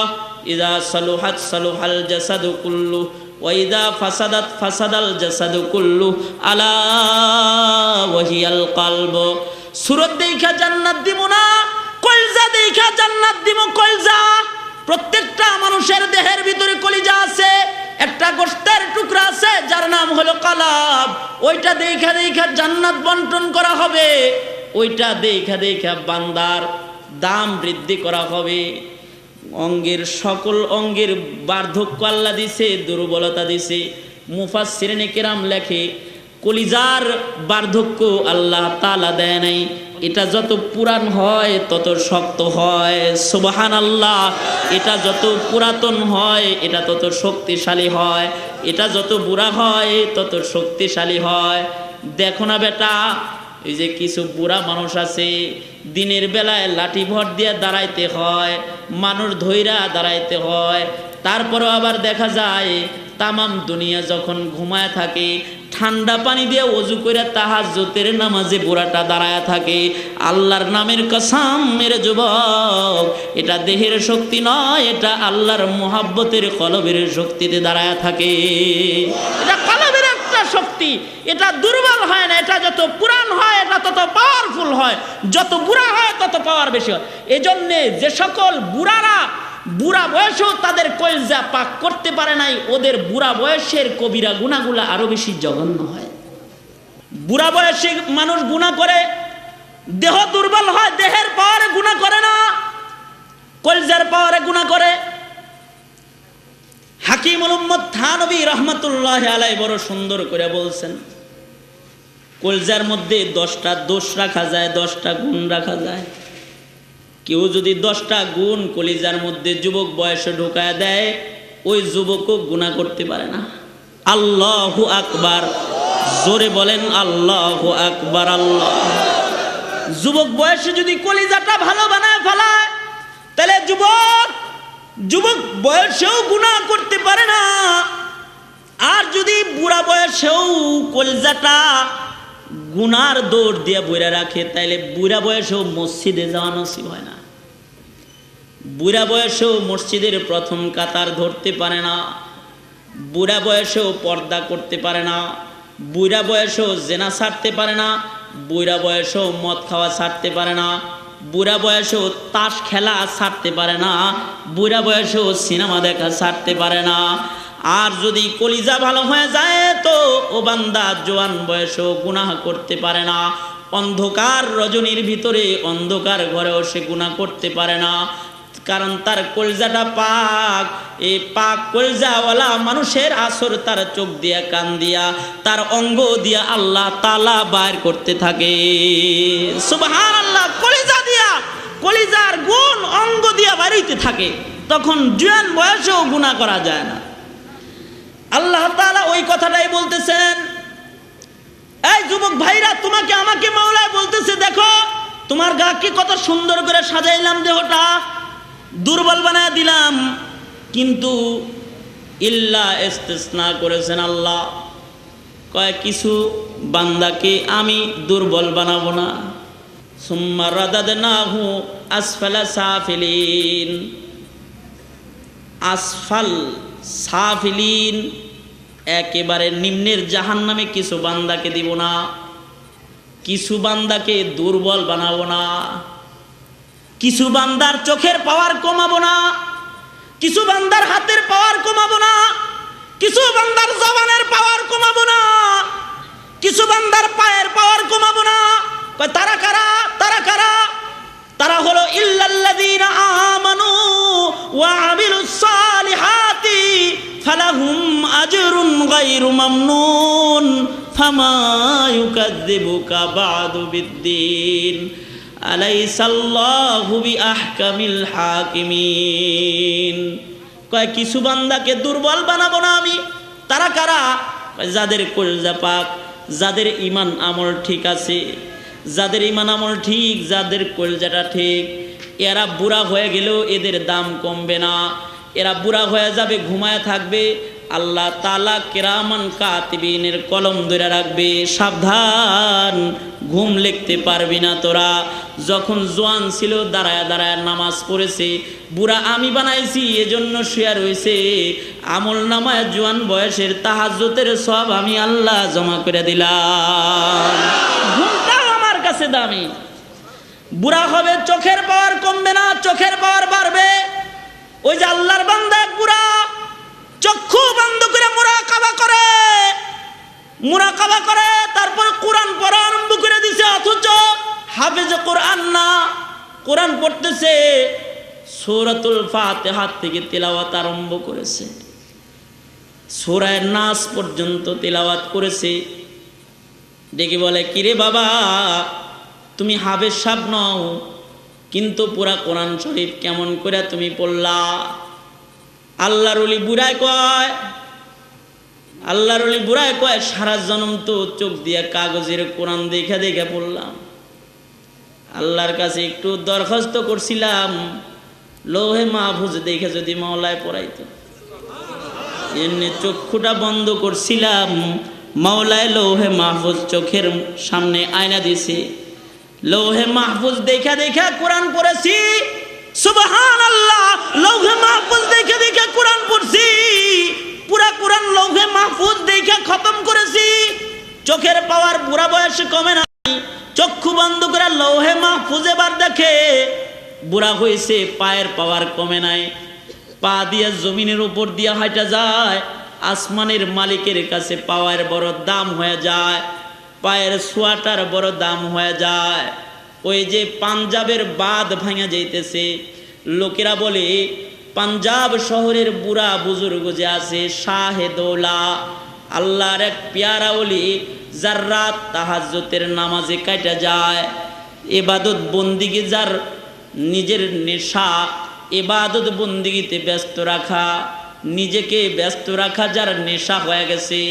ইযা সালুহাত সালুহাল জাসাদু কুল্লু ওয়া ইযা ফাসাদাত ফাসাদাল জাসাদু কুল্লু আলা ওয়াহিয়াল কলব। সুরত দেখা জান্নাত দিব না, কলজা দেখা জান্নাত দিব। কলজা, প্রত্যেকটা মানুষের দেহের ভিতরে কলিজা আছে, একটা গোশতের টুকরা আছে যার নাম হলো কলব। ওইটা দেখা দেখা জান্নাত বন্টন করা হবে, ওইটা দেখা দেখা বান্দার দাম বৃদ্ধি করা হবে। অঙ্গের সকল অঙ্গের বার্ধক্য আল্লাহ দিছে, দুর্বলতা দিছে। মুফাসসিরিনে কেরাম লেখে কলিজার বার্ধক্য আল্লাহ তাআলা দেয় নাই, এটা যত পুরান হয় তত শক্ত হয়। সুবহানাল্লাহ। এটা যত পুরাতন হয় এটা তত শক্তিশালী হয়, এটা যত বুড়া হয় তত শক্তিশালী হয়। দেখো না বেটা, এই যে কিছু বুড়া মানুষ আছে, দিনের বেলায় লাঠি ভর দিয়ে দাঁড়াইতে হয়, মানুষ ধইরা দাঁড়াইতে হয়। তারপরও আবার দেখা যায় তামাম দুনিয়া যখন ঘুমায় থাকে, ঠান্ডা পানি দিয়ে ওযু করে তাহাজ্জুদের নামাজে বুড়াটা দাঁড়ায় থাকে। আল্লাহর নামের কসম মেরে যুবক, এটা দেহের শক্তি নয়, এটা আল্লাহর মুহাব্বতের কলবের শক্তিতে দাঁড়ায় থাকে। এটা কলবের একটা শক্তি, এটা দুর্বল হয় না। এটা যত পুরান হয় এটা তত পাওয়ারফুল হয়, যত বুড়া হয় তত পাওয়ার বেশি হয়। এজন্যে যে সকল বুড়ারা বুড়া বয়সেও তাদের কলজা পাক করতে পারে নাই, ওদের বুড়া বয়সের কবিরা গুনাহগুলো আরো বেশি জঘন্য হয়। বুড়া বয়সে মানুষ গুনাহ করে, দেহ দুর্বল হয়, দেহের পাওয়ারে গুনাহ করে না, কলজার পাওয়ারে গুনাহ করে। হাকিমুল উম্মত থানবী রাহমাতুল্লাহি আলাইহি বড় সুন্দর করে বলছেন, কলজার মধ্যে 10টা দোষ রাখা যায়, 10টা গুণ রাখা যায়। কেউ যদি 10টা গুণ কলিজার মধ্যে যুবক বয়সে ঢোকায় দেয়, ওই যুবকও গুনাহ করতে পারে না। আল্লাহু আকবার, জোরে বলেন আল্লাহু আকবার। আল্লাহ, যুবক বয়সে যদি কলিজাটা ভালো বানায় ফেলায়, তাহলে যুবক বয়সেও গুনাহ করতে পারে না। আর যদি বুড়া বয়সেও কলিজাটা গুনার দৌড় দিয়ে বইরা রাখে, তাইলে বুড়া বয়সেও মসজিদে যাওয়া নসিব হয় না। বুড়া বয়সেও মসজিদের প্রথম কাতার ধরতে পারে না, বুড়া বয়সেও পর্দা করতে পারে না, বুড়া বয়সেও জেনা ছাড়তে পারে না, বুড়া বয়সেও মদ খাওয়া ছাড়তে পারে না, বুড়া বয়সেও তাস খেলা ছাড়তে পারে না, বুড়া বয়সেও সিনেমা দেখা ছাড়তে পারে না। আর যদি কলিজা ভালো হয়ে যায় তো ও বান্দা জোয়ান বয়সেও গুনাহ করতে পারে না। অন্ধকার রজনীর ভিতরে অন্ধকার ঘরেও সে গুনাহ করতে পারে না, কারণ তার কলজাটা পাক। এই পাক কলজাওয়ালা মানুষের আসর তার চোখ দিয়া, কান দিয়া, তার অঙ্গ দিয়া আল্লাহ তাআলা বাইর করতে থাকে। সুবহানাল্লাহ। কলিজা দিয়া কলিজার গুণ অঙ্গ দিয়া বাড়িতে থাকে, তখন জুয়ান বয়সেও গুনাহ করা যায় না। আল্লাহ তাআলা ওই কথাটাই বলতেছেন, এই যুবক ভাইরা, তোমাকে আমাকে মাওলা বলতেছে, দেখো তোমার গাকে কত সুন্দর করে সাজাইলাম, দেহটা দুর্বল বানায় দিলাম, কিন্তু ইল্লা ইস্তিসনা করেছেন আল্লাহ, কয় কিছু বান্দাকে আমি দুর্বল বানাবো না। সুম্মা রাদাদনাহু আসফালা সাফিলিন, আসফাল সাফিলিন, একেবারে নিম্নের জাহান্নামে কিছু বান্দাকে দিব না, কিছু বান্দাকে দুর্বল বানাবো না, কিছু বান্দার চোখের পাওয়ার কমাবো না, কিছু বান্দার হাতের পাওয়ার কমাবো না, কিছু বান্দার জবানের পাওয়ার কমাবো না, কিছু বান্দার পায়ের পাওয়ার কমাবো না। তারা কারা? তারা কারা? তারা হলো ইল্লাল্লাযীনা আমানু ওয়া আমিলুস সালিহাতি ফালাহুম আজরুন গায়রু মামনুন ফামা ইউকাযযিবুকা বা'দু বিদ্দীন আলাইসাল্লাহু বিআহকামিল হাকিমিন। কয় কিছু বান্দাকে দুর্বল বানাবো না আমি। তারা কারা? যাদের কলিজা পাক, যাদের ঈমান আমল ঠিক আছে, যাদের ঈমান আমল ঠিক, যাদের কলিজাটা ঠিক, এরা বুড়া হয়ে গেলেও এদের দাম কমবে না। এরা বুড়া হয়ে যাবে, ঘুমায় থাকবে, আল্লাহ তাআলা কিরামান কাতিবিনের কলম ধরে রাখবে, সাবধান, ঘুম লিখতে পারবি না তোরা। যখন জোয়ান ছিল দাঁড়ায় দাঁড়ায় নামাজ পড়েছে, বুড়া আমি বানাইছি এজন্য শুয়ে রয়েছে, আমল নামায় জোয়ান বয়সের তাহাজ্জুদের সওয়াব আমি আল্লাহ জমা করে দিলাম। ঘুমটাও আমার কাছে দামি। বুড়া হবে, চোখের পাওয়ার কমবে না, চোখের পাওয়ার বাড়বে। ওই যে আল্লাহর বান্দা বুড়া চক্ষু বন্ধ করে মুরাকাবা করে তারপর কোরআন পড়া আরম্ভ করে দিছে, অথচ হাফেজ কোরআন না, কোরআন পড়তেছে, সূরাতুল ফাতিহা থেকে তিলাওয়াত আরম্ভ করেছে, সূরা নাস পর্যন্ত তিলাওয়াত করেছে। ডেকে বলে, কিরে বাবা, তুমি হাফেজ সাহেব নও, কিন্তু পুরা কোরআন শরীফ কেমন করে তুমি পড়লা? আল্লাহর ওলি বুড়ায় কয়, সারা জন্ম তো চোখ দিয়ে কাগজের কোরআন দেখে দেখে পড়লাম, আল্লাহর কাছে একটু দরখাস্ত করছিলাম, লৌহে মাহফুজ দেখে যদি মাওলায় পড়াইতো। এমনি চক্ষুটা বন্ধ করছিলাম, মাওলায় লৌহে মাহফুজ চোখের সামনে আয়না দিছে, লৌহে মাহফুজ দেখা দেখা কোরআন পড়েছি। সুবহানাল্লাহ, লৌহে মাহফুজ দেখা দেখা কোরআন পড়ছি, পুরা কোরআন লৌহে মাহফুজ দেখা খতম করেছি। চোখের পাওয়ার বুড়া বয়সে কমে না, চক্ষু বন্ধ করে লৌহে মাহফুজ এবার দেখে, বুড়া হয়েছে, পায়ের পাওয়ার কমে নাই, পা দিয়ে জমিনের উপর দিয়ে হাঁটা যায়, আসমানের মালিকের কাছে পাওয়ার বড় দাম হয়ে যায়, পায়ের সোয়াটার বড় দাম হয়ে যায়। ওই যে পাঞ্জাবের বাঁধ ভাঙা যাইতেছে, লোকেরা বলে পাঞ্জাব শহরের বুড়া বুজুর্গ যে আছে, শাহেদৌলা, আল্লাহর এক পেয়ারা ওলি, যার রাত তাহাজ্জুদের নামাজে কাটা যায়, ইবাদত বন্দিগি, যার নিজের নেশা ইবাদত বন্দিগিতে ব্যস্ত রাখা, নিজেকে ব্যস্ত রাখা যার নেশা হয়ে গেছে,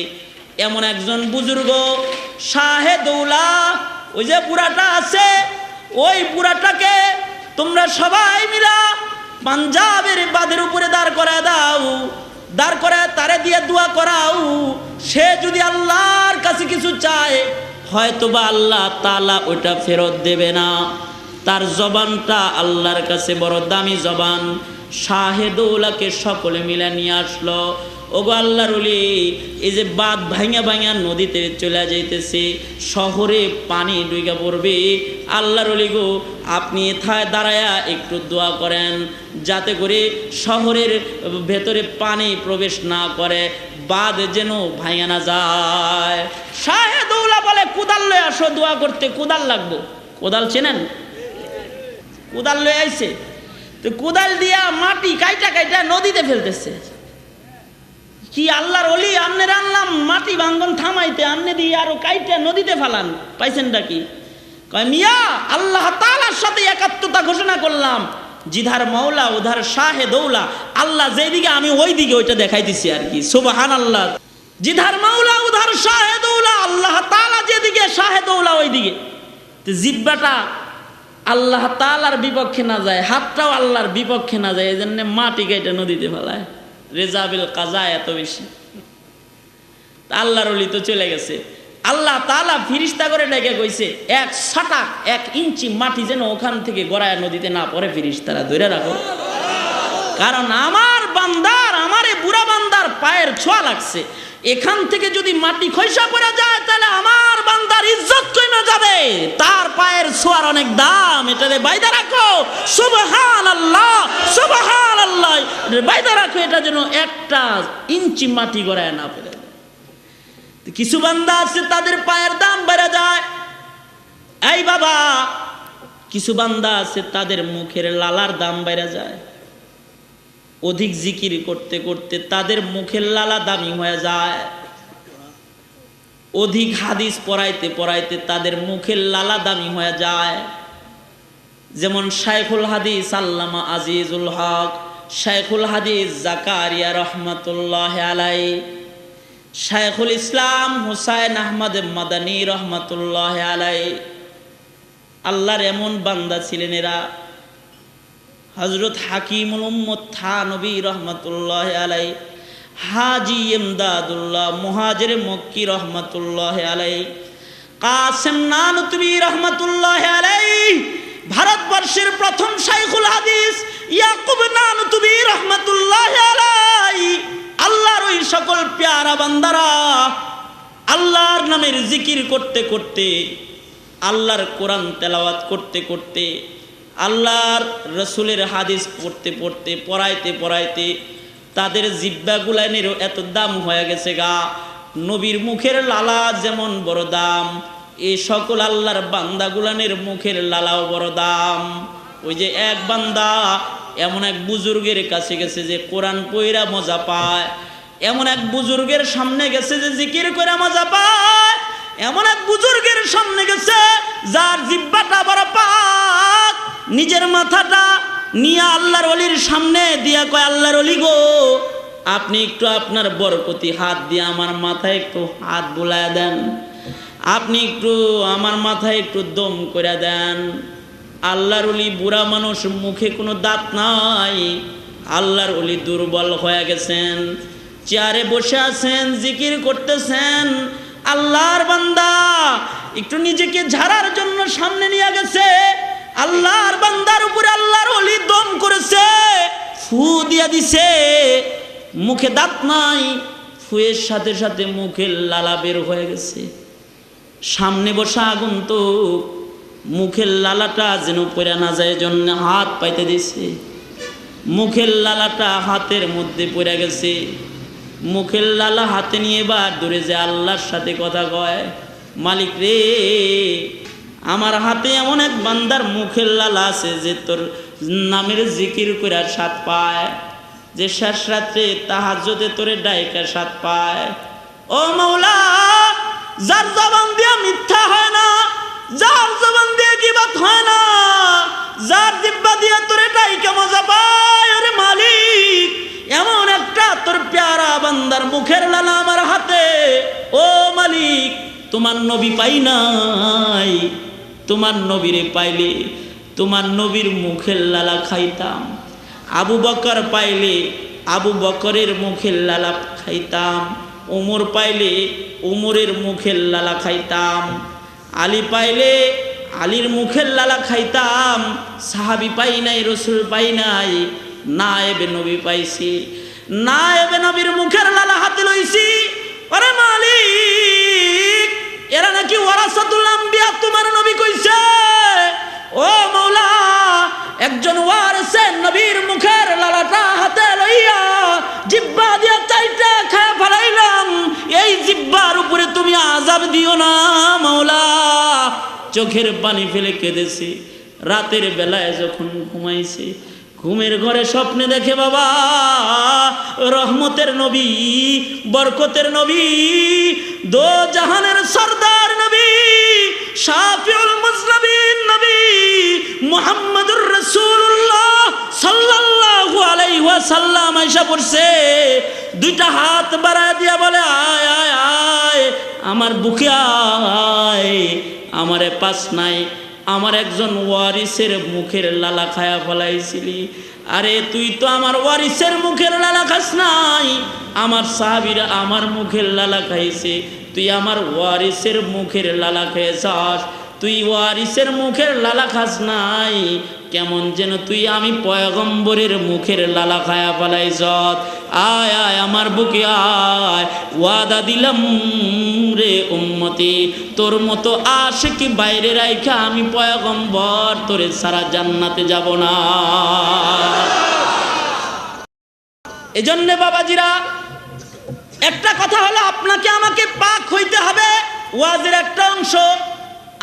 এমন একজন বুজুর্গ শাহেদৌলা। ওই যে বুড়াটা আছে, ওই বুড়াটাকে তোমরা সবাই মিলা পাঞ্জাবের বাঁধের উপরে দাঁড় করায় দাও, দাঁড় করায় তারে দিয়ে দোয়া করাও। সে যদি আল্লাহর কাছে কিছু চায়, হয়তোবা আল্লাহ তাআলা ওইটা ফেরত দেবে না। তার জবানটা আল্লাহর কাছে বড় দামি জবান। শাহেদৌলাকে সকলে মিলে নিয়ে আসলো। ওগো আল্লাহর ওলি, এই যে বাঁধ ভাঙা ভাঙা নদীতে চলে যাইতেছে, শহরে পানি ডুইগা পড়বে, আল্লাহর ওলি গো, আপনি এথায় দাঁড়ায়া একটু দোয়া করেন, যাতে করে শহরের ভেতরে পানি প্রবেশ না করে, বাঁধ যেন ভাঙা না যায়। শাহেদৌলা বলে, কোদাল লয়ে আসো দোয়া করতে। কোদাল লাগবো? কোদাল চেনেন? কোদাল লয়ে আইছে, তো কোদাল দিয়া মাটি কাইটা কাইটা নদীতে ফেলতেছে। কি আল্লাহর ওলি, আমনের আনলাম মাটি ভাঙ্গন থামাইতে, আমনে দিয়ে আরো কাইটা নদীতে ফালান, পাইছেনটা কি? কয় মিয়া আল্লাহ তাআলার সাথে একাত্মতা ঘোষণা করলাম, জিধার মাওলা উধার শাহে দৌলা, আল্লাহ যেদিকে আমি ওই দিকে ওইটা দেখাইতেছি আর কি। সুবহানাল্লাহ। জিধার মাওলা উধার শাহে দৌলা, আল্লাহ তাআলা যেদিকে শাহে দৌলা ওই দিকে। তো জিহ্বাটা আল্লাহ তাআলার বিপক্ষে না যায়, হাতটাও আল্লাহর বিপক্ষে না যায়, এই জন্য মাটি কেটে নদীতে ফেলায়। রেজাবিল কাজা এত বেশি। আল্লাহর ওলি তো চলে গেছে। আল্লাহ তাআলা ফিরিস্তা করে ডেকে কইছে, 1 ইঞ্চি মাটি যেন ওখান থেকে গড়ায় নদীতে না পড়ে, ফিরিস্তারা ধরে রাখো, কারণ আমার বান্দার, আমারে বুড়া বান্দার পায়ের ছোঁয়া লাগছে। এখান থেকে যদি মাটি খসা পড়ে যায় তাহলে আমার বান্দার ইজ্জত কমে যাবে, তার পায়ের ছোঁয়ার অনেক দাম, এটারে বাইদা রাখো। সুবহানাল্লাহ, সুবহানাল্লাহ, বাইদা রাখো, এটা যেন 1 ইঞ্চি মাটি গড়ায় না পড়ে। কিছু বান্দা আছে তাদের পায়ের দাম বেড়ে যায়। এই বাবা, কিছু বান্দা আছে তাদের মুখের লালার দাম বেড়ে যায়। অধিক জিকির করতে করতে তাদের মুখের লালা দামি হয়ে যায়। অধিক হাদিস পড়াইতে পড়াইতে তাদের মুখের লালা দামি হয়ে যায়। যেমন শাইখুল হাদিস আল্লামা আজিজুল হক, শাইখুল হাদিস জাকারিয়া রহমাতুল্লাহ আলাইহি, শাইখুল ইসলাম হুসাইন আহমদ মাদানী রহমাতুল্লাহ আলাইহি, আল্লাহর এমন বান্দা ছিলেন এরা। হযরত হাকিমুল উম্মত থানবী রহমাতুল্লাহ আলাইহি, হাজী ইমদাদুল্লাহ মুহাজির মক্কি রহমাতুল্লাহ আলাইহি, কাসেম নানুতুবী রহমাতুল্লাহ আলাইহি, ভারতবর্ষের প্রথম শাইখুল হাদিস ইয়াকুব নানুতুবী রহমাতুল্লাহ আলাইহি। আল্লাহর ওই সকল প্যারা বান্দারা আল্লাহর নামের জিকির করতে করতে, আল্লাহর কোরআন তেলাওয়াত করতে করতে, আল্লাহর রসুলের হাদিস পড়তে পড়তে, পড়াইতে পড়াইতে তাদের জিহ্বাগুলানেরও এত দাম হয়ে গেছে গা। নবীর মুখের লালা যেমন বড় দাম, এই সকল আল্লাহর বান্দাগুলানের মুখের লালাও বড় দাম। ওই যে এক বান্দা এমন এক বুজুর্গের কাছে গেছে যে কোরআন পইরা মজা পায়, এমন এক বুজুর্গের সামনে গেছে যে জিকির করে মজা পায়, এমন এক বুজুর্গের সামনে গেছে যার জিহ্বাটা বড় পাক, নিজের মাথাটা নিয়ে আল্লাহর ওলির সামনে দিয়া কয়, আল্লাহর ওলি গো, আপনি একটু আপনার বরকতি হাত দিয়ে আমার মাথায় একটু হাত বুলায় দেন, আপনি একটু আমার মাথায় একটু দম করে দেন। আল্লাহর ওলি বুড়া মানুষ, মুখে কোনো দাঁত নাই, আল্লাহর ওলি দুর্বল হয়ে গেছেন, চেয়ারে বসে আছেন, জিকির করতেছেন। আল্লাহর বান্দা একটু নিজেকে ঝাড়ার জন্য সামনে নিয়ে গেছে, আল্লাহর বান্দার উপরে আল্লাহর ওলি দম করেছে, ফু দিয়া দিছে, মুখে দাঁত নাই, ফুয়ের সাথে সাথে মুখের লালা বের হয়ে গেছে। সামনে বসা আগন্তুক মুখের লালাটা যেন পড়ে না যায় জন্য হাত পাইতে দিছে, মুখের লালাটা হাতের মধ্যে পড়ে গেছে। মুখের লালা হাতে নিয়ে এবার দূরে যে আল্লাহর সাথে কথা কয়, মালিক রে, আমার হাতে এমন এক বান্দার মুখের লালা আছে যে তোর নামের জিকির করে স্বাদ পায়, যে শেষ রাত্রে তাহাজ্জুদে তোরে ডাইকা স্বাদ পায়। ও মাওলা, যার জবান দিয়ে মিথ্যা হয় না, যার জবান দিয়ে গীবত হয় না, যার জিহ্বা দিয়ে তোরে ডাইকা মজা পায়, ওরে মালিক, এমন একটা তোর প্যারা বান্দার মুখের লালা আমার হাতে। ও মালিক, তোমার নবী পাই নাই, তোমার নবীরে পাইলে তোমার নবীর মুখের লালা খাইতাম, আবু বকর পাইলে আবু বকরের মুখের লালা খাইতাম, ওমর পাইলে ওমরের মুখের লালা খাইতাম, আলী পাইলে আলীর মুখের লালা খাইতাম। সাহাবি পাই নাই, রসুল পাই নাই, নায়েবে নবী পাইছি, নায়েবে নবীর মুখের লালা হাতে লইছি। আরে মালিক, এরা নাকি ওয়ারাসাতুল আম্বিয়া, তোমার নবী কইছে। ও মাওলা, একজন ওয়ারিসে নবীর মুখের লালাটা হাতে লইয়া জিহ্বা দিয়া চাইটা খায় ফেলাইলাম, এই জিহ্বার উপরে তুমি আযাব দিও না মাওলা। চোখের পানি ফেলে কেঁদেছে। রাতের বেলায় যখন ঘুমাইছে, ঘুমের ঘরে স্বপ্নে দেখে বাবা রহমতের নবী, বরকতের নবী, দো জাহানের সরদার নবী, শাফিউল মুজনবিন মুহাম্মাদুর রাসূলুল্লাহ সাল্লাল্লাহু আলাইহি ওয়াসাল্লাম আয়েশা পড়ছে, দুইটা হাত বাড়ায় দিয়া বলে, আয় আয় আয় আমার বুকে আয়, আমারে পাস নাই, আমার একজন ওয়ারিসের মুখের লালা খায়া ফলাইছিলি। আরে তুই তো আমার ওয়ারিসের মুখের লালা খাস নাই, আমার সাহাবীরা আমার মুখের লালা খাইছে, তুই আমার ওয়ারিসের মুখের লালা খেয়েছাস, তুই ওয়ারিসের মুখের লালা খাস নাই, কেমন যেন তুই আমি পয়গম্বরের মুখের লালা খায়া ফলাইছ। আয় আয় আমার বুকে আয়, ওয়াদা দিলাম রে উম্মতি, তোর মতো আশিকি বাইরে রাইখা আমি পয়গম্বর তোরে সারা জান্নাতে যাব না। এজন্যে বাবাজিরা একটা কথা হলো, আপনাকে আমাকে পাক হইতে হবে, ওয়াজের একটা অংশ,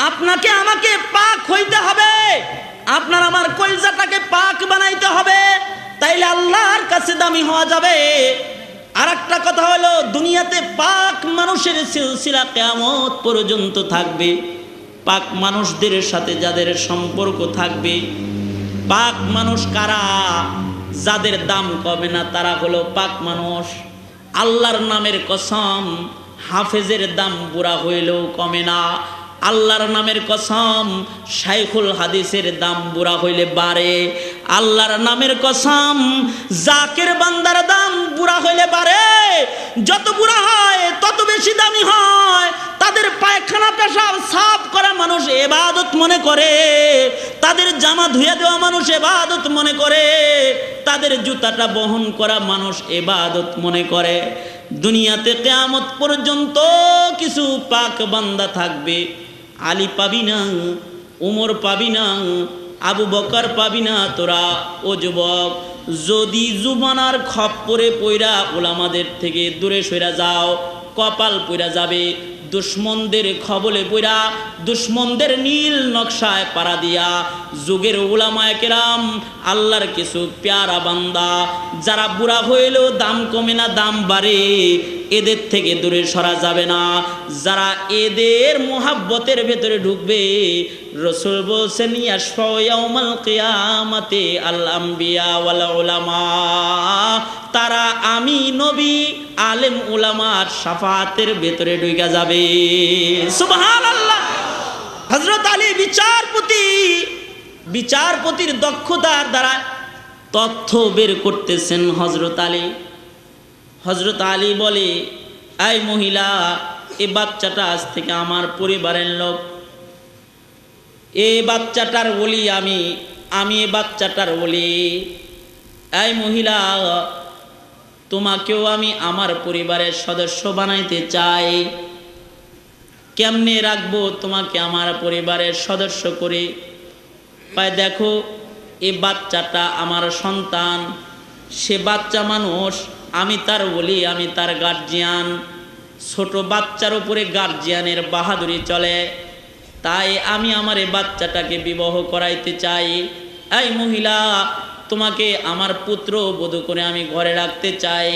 আপনাকে আমাকে পাক হইতে হবে, আপনার আমার কলজাটাকে পাক বানাইতে হবে, তাইলে আল্লাহর কাছে দামি হওয়া যাবে। আর একটা কথা হলো, দুনিয়াতে পাক মানুষের সিলসিলা কিয়ামত পর্যন্ত থাকবে। পাক মানুষদের সাথে যাদের সম্পর্ক থাকবে, পাক মানুষ কারা? যাদের দাম কমে না তারা হলো পাক মানুষ। আল্লাহর নামের কসম, হাফেজের দাম বুড়া হইলেও কমে না। আল্লাহর নামের কসম, শাইখুল হাদিসের দাম বুড়া হইলে বাড়ে। আল্লাহর নামের কসম, জাকের বান্দার দাম বুড়া হইলে বাড়ে। যত বুড়া হয় তত বেশি দামি হয়। তাদের পায়খানা পেশাব সাফ করা মানুষ ইবাদত মনে করে, তাদের জামা ধুয়ে দেওয়া মানুষ ইবাদত মনে করে, তাদের জুতাটা বহন করা মানুষ ইবাদত মনে করে। দুনিয়াতে কিয়ামত পর্যন্ত কিছু পাক বান্দা থাকবে। আলী পাবি না, উমর পাবি না, আবু বকর পাবি না তোরা ও যুবক। যদি জুবানার খপ্পরে পইরা উলামাদের থেকে দূরে সইরা যাও, কপাল পইরা যাবে। দুশ্মনদের খবলে পইরা, দুশ্মনদের নীল নকশায় পাড়া দিয়া, যুগের উলামায়ে কেরাম আল্লাহর কিছু প্যারা বান্দা যারা বুড়া হইলেও দাম কমে না, দাম বাড়ে, এদের থেকে দূরে সরা যাবে না। যারা এদের মুহাব্বতের ভেতরে ঢুকবে, রাসূল বলেছেন ইয়াশফাউ ইয়াউমাল কিয়ামাতি আল আমবিয়া ওয়াল উলামা, তারা আমি নবী আলেম উলামার শাফাতের ভেতরে ঢুকে যাবে। সুবহানাল্লাহ। হযরত আলী বিচারপতির দক্ষতার দ্বারা তথ্য বের করতেছেন। হযরত আলী বলে, এই মহিলা, এই বাচ্চাটা আজ থেকে আমার পরিবারের লোক, এই বাচ্চাটার বলি আমি এই বাচ্চাটার বলি। এই মহিলা, তোমাকেও আমি আমার পরিবারের সদস্য বানাইতে চাই। কেমনে রাখবো তোমাকে আমার পরিবারের সদস্য করে? পায় দেখো, এই বাচ্চাটা আমার সন্তান, সে বাচ্চা মানুষ, আমি তার বলি, আমি তার গার্জিয়ান। ছোট বাচ্চার উপরে গার্জিয়ানের বাহাদুরি চলে, তাই আমি আমার এই বাচ্চাটাকে বিবাহ করাইতে চাই। এই মহিলা, তোমাকে আমার পুত্র বধূ করে আমি ঘরে রাখতে চাই।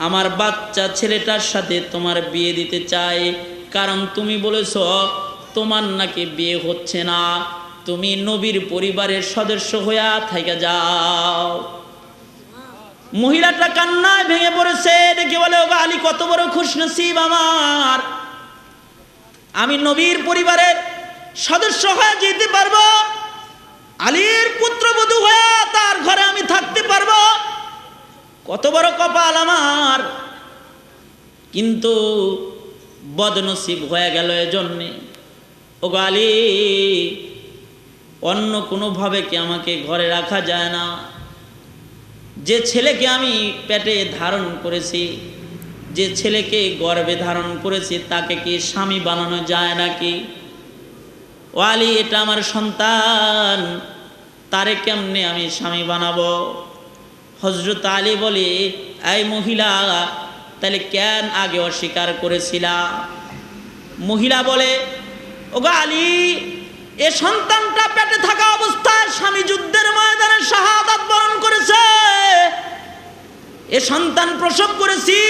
আমার বাচ্চা ছেলেটার সাথে তোমার বিয়ে দিতে চাই, কারণ তুমি বলেছ তোমার নাকি বিয়ে হচ্ছে না, তুমি নবীর পরিবারের সদস্য হইয়া থাইকা যাও। মহিলাটা কান্নায় ভেঙে পড়েছে। দেখে বলে, ও আলী, কত বড় খুশনসিব আমার, আমি নবীর পরিবারের সদস্য হয়ে যেতে পারবো, আলীর পুত্রবধূ হয়ে তার ঘরে আমি থাকতে পারবো, কত বড় কপাল আমার। কিন্তু বদনসিব হয়ে গেল এজন্যে। ও আলী, অন্য কোনোভাবে কি আমাকে ঘরে রাখা যায় না? যে ছেলেকে আমি পেটে ধারণ করেছি, যে ছেলেকে গর্ভে ধারণ করেছি, তাকে কি স্বামী বানানো যায় নাকি? ও আলী, এটা আমার সন্তান, তারে কেমনে আমি স্বামী বানাবো? হযরত আলী বলে, এই মহিলা, তাহলে কেন আগে অস্বীকার করেছিলা? মহিলা বলে, ও আলী, এ সন্তানটা পেটে থাকা অবস্থায় স্বামী যুদ্ধের ময়দানে শাহাদাত বরণ করেছে, এ সন্তান প্রসব করেছি,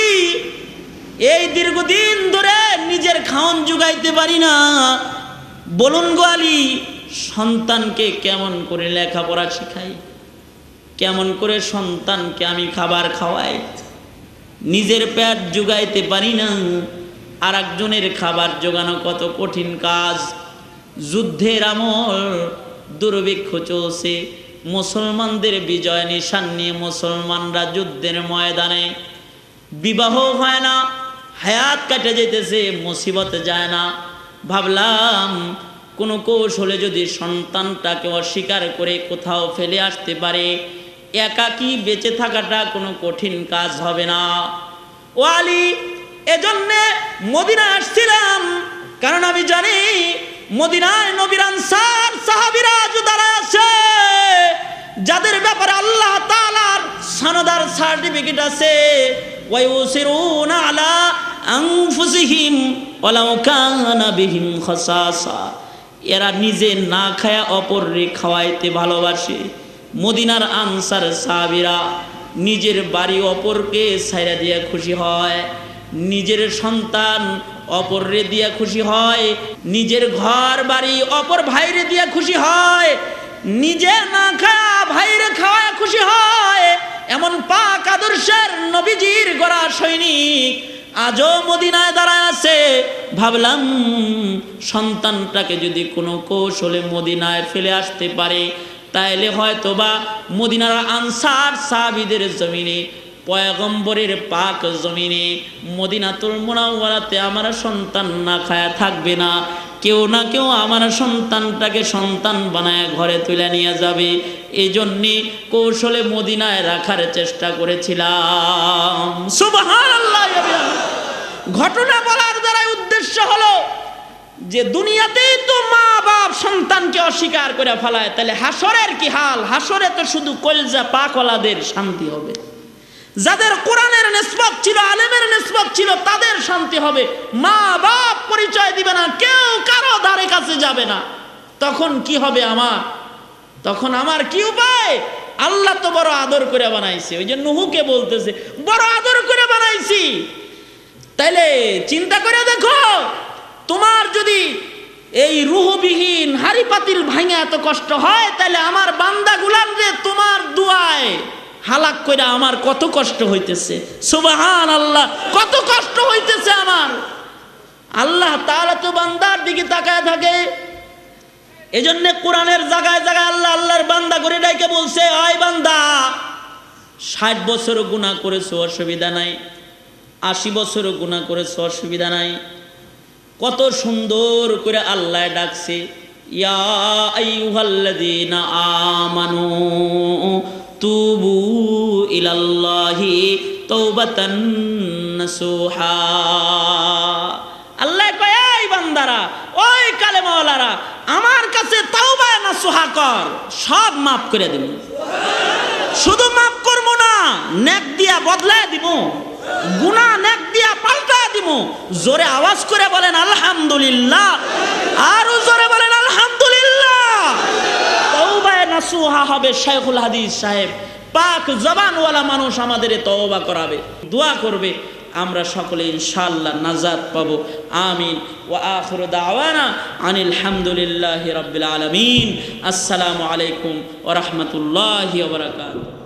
এই দীর্ঘদিন ধরে নিজের খাওন জুগাইতে পারি না। বলুন গো আলী, সন্তানকে কেমন করে লেখাপড়া শিখাই, কেমন করে সন্তানকে আমি খাবার খাওয়াই। নিজের পেট জোগাইতে পারি না, আর একজনের খাবার জোগানো কত কঠিন কাজ। যুদ্ধের আমল, দুর্ভিক্ষ চলছে, মুসলমানদের বিজয় নিশান নিয়ে মুসলমানরা যুদ্ধের ময়দানে, বিবাহ হয় না, হায়াত কাটে যেতেছে, মুসিবত যায় না। ভাবলাম কোনো কৌশলে যদি সন্তানটাকে অস্বীকার করে কোথাও ফেলে আসতে পারে, একাকী বেঁচে থাকাটা কোনো কঠিন কাজ হবে না। ও আলী, এজন্যে মদিনা আসছিলাম, কারণ আমি জানি মদিনায় নবীর আনসার সাহাবীরা যারা আছে, যাদের ব্যাপারে আল্লাহ তাআলার সনদার সার্টিফিকেট আছে, ওয়ায়ুসিরুনা আলা আনফুসিহিম ওয়ালাউ কানা বিহিম খাসাসা, এরা নিজে না খায়া অপরকে খাওয়াইতে ভালোবাসে। মদিনার আনসার সাহাবীরা নিজের বাড়ি অপরকে ছাইরা দিয়ে খুশি হয়, নিজের সন্তান অপররে দিয়া খুশি হয়, নিজের ঘর বাড়ি অপর ভাইরে দিয়া খুশি হয়, নিজে না খায়া ভাইরে খাওয়ায় খুশি হয়। এমন পাক আদর্শের নবীজির গড়া সৈনিক আজও মদিনায় দাঁড়ায় আছে। ভাবলাম সন্তানটাকে যদি কোনো কৌশলে মদিনায় ফেলে আসতে পারে, তাইলে হয়তোবা মদিনার আনসার সাহাবীদের জমিনে, পয়গম্বরের পাক জমিনে, মদিনাতুল মুনাওয়ারাতে আমার সন্তান না খায়া থাকবে না। কেউ না কেউ আমার সন্তানটাকে সন্তান বানায় ঘরে তুলে নিয়ে যাবে। এই জন্যে কৌশলে মদিনায় রাখার চেষ্টা করেছিলাম। সুবহানাল্লাহ। ঘটনা বলার দ্বারা উদ্দেশ্য হলো যে দুনিয়াতেই তো মা বাপ সন্তানকে অস্বীকার করে ফেলায়, তাহলে হাসরের কি হাল? হাসরে তো শুধু কলজা পাকওয়ালাদের শান্তি হবে, যাদের কোরআনের নিসবত ছিল, আলেমের নিসবত ছিল, তাদের শান্তি হবে। মা বাপ পরিচয় দিবে না, কেউ কারো ধারে কাছে যাবে না। তখন কি হবে আমার? তখন আমার কি উপায়? আল্লাহ তো বড় আদর করে বানাইছে, ওই যে নূহকে বলতেছে বড় আদর করে বানাইছি। তাইলে চিন্তা করে দেখো, তোমার যদি এই রুহবিহীন হাড়ি পাতিল ভাঙা এত কষ্ট হয়, তাহলে আমার বান্দা গুলামরে তোমার দুয়ায় হালাক কইরা আমার কত কষ্ট হইতেছে। সুবহানাল্লাহ, কত কষ্ট হইতেছে আমার। আল্লাহ তাআলা তো বান্দার দিকে তাকায় থাকে। এজন্য কোরআনের জায়গায় জায়গায় আল্লাহ আল্লাহর বান্দা করে ডাইকে বলছে, আয় বান্দা, 60 বছর গুনাহ করেছো অসুবিধা নাই, 80 বছর গুনাহ করেছো অসুবিধা নাই। কত সুন্দর করে আল্লাহ ডাকছে, ইয়া আইয়ুহাল্লাযীনা আমানু তুবু ইলাল্লাহি তাওবাতান নাসুহা। আল্লাহ কয়, এই বান্দারা, ওই কালেমাওয়ালারা, আমার কাছে তাওবা নাসুহা কর, সব মাফ করে দেব। শুধু মাফ করব না, নেক দিয়া বদলায় দিব, গুনাহ নেক দিয়া পাল্টা দিব। জোরে আওয়াজ করে বলেন আলহামদুলিল্লাহ, আরো জোরে বলেন আলহামদুলিল্লাহ। তাওবা নাসুহা হবে। শাইখুল হাদিস সাহেব পাক জবানওয়ালা মানুষ আমাদের তওবা করাবে, দোয়া করবে, আমরা সকলে ইনশাআল্লাহ নাজাত পাবো। আমিন। ওয়া আখিরু দাওয়ানা আনিল হামদুলিল্লাহি রাব্বিল আলামিন। আসসালামু আলাইকুম ওয়া রাহমাতুল্লাহি ওয়া বারাকাতুহু।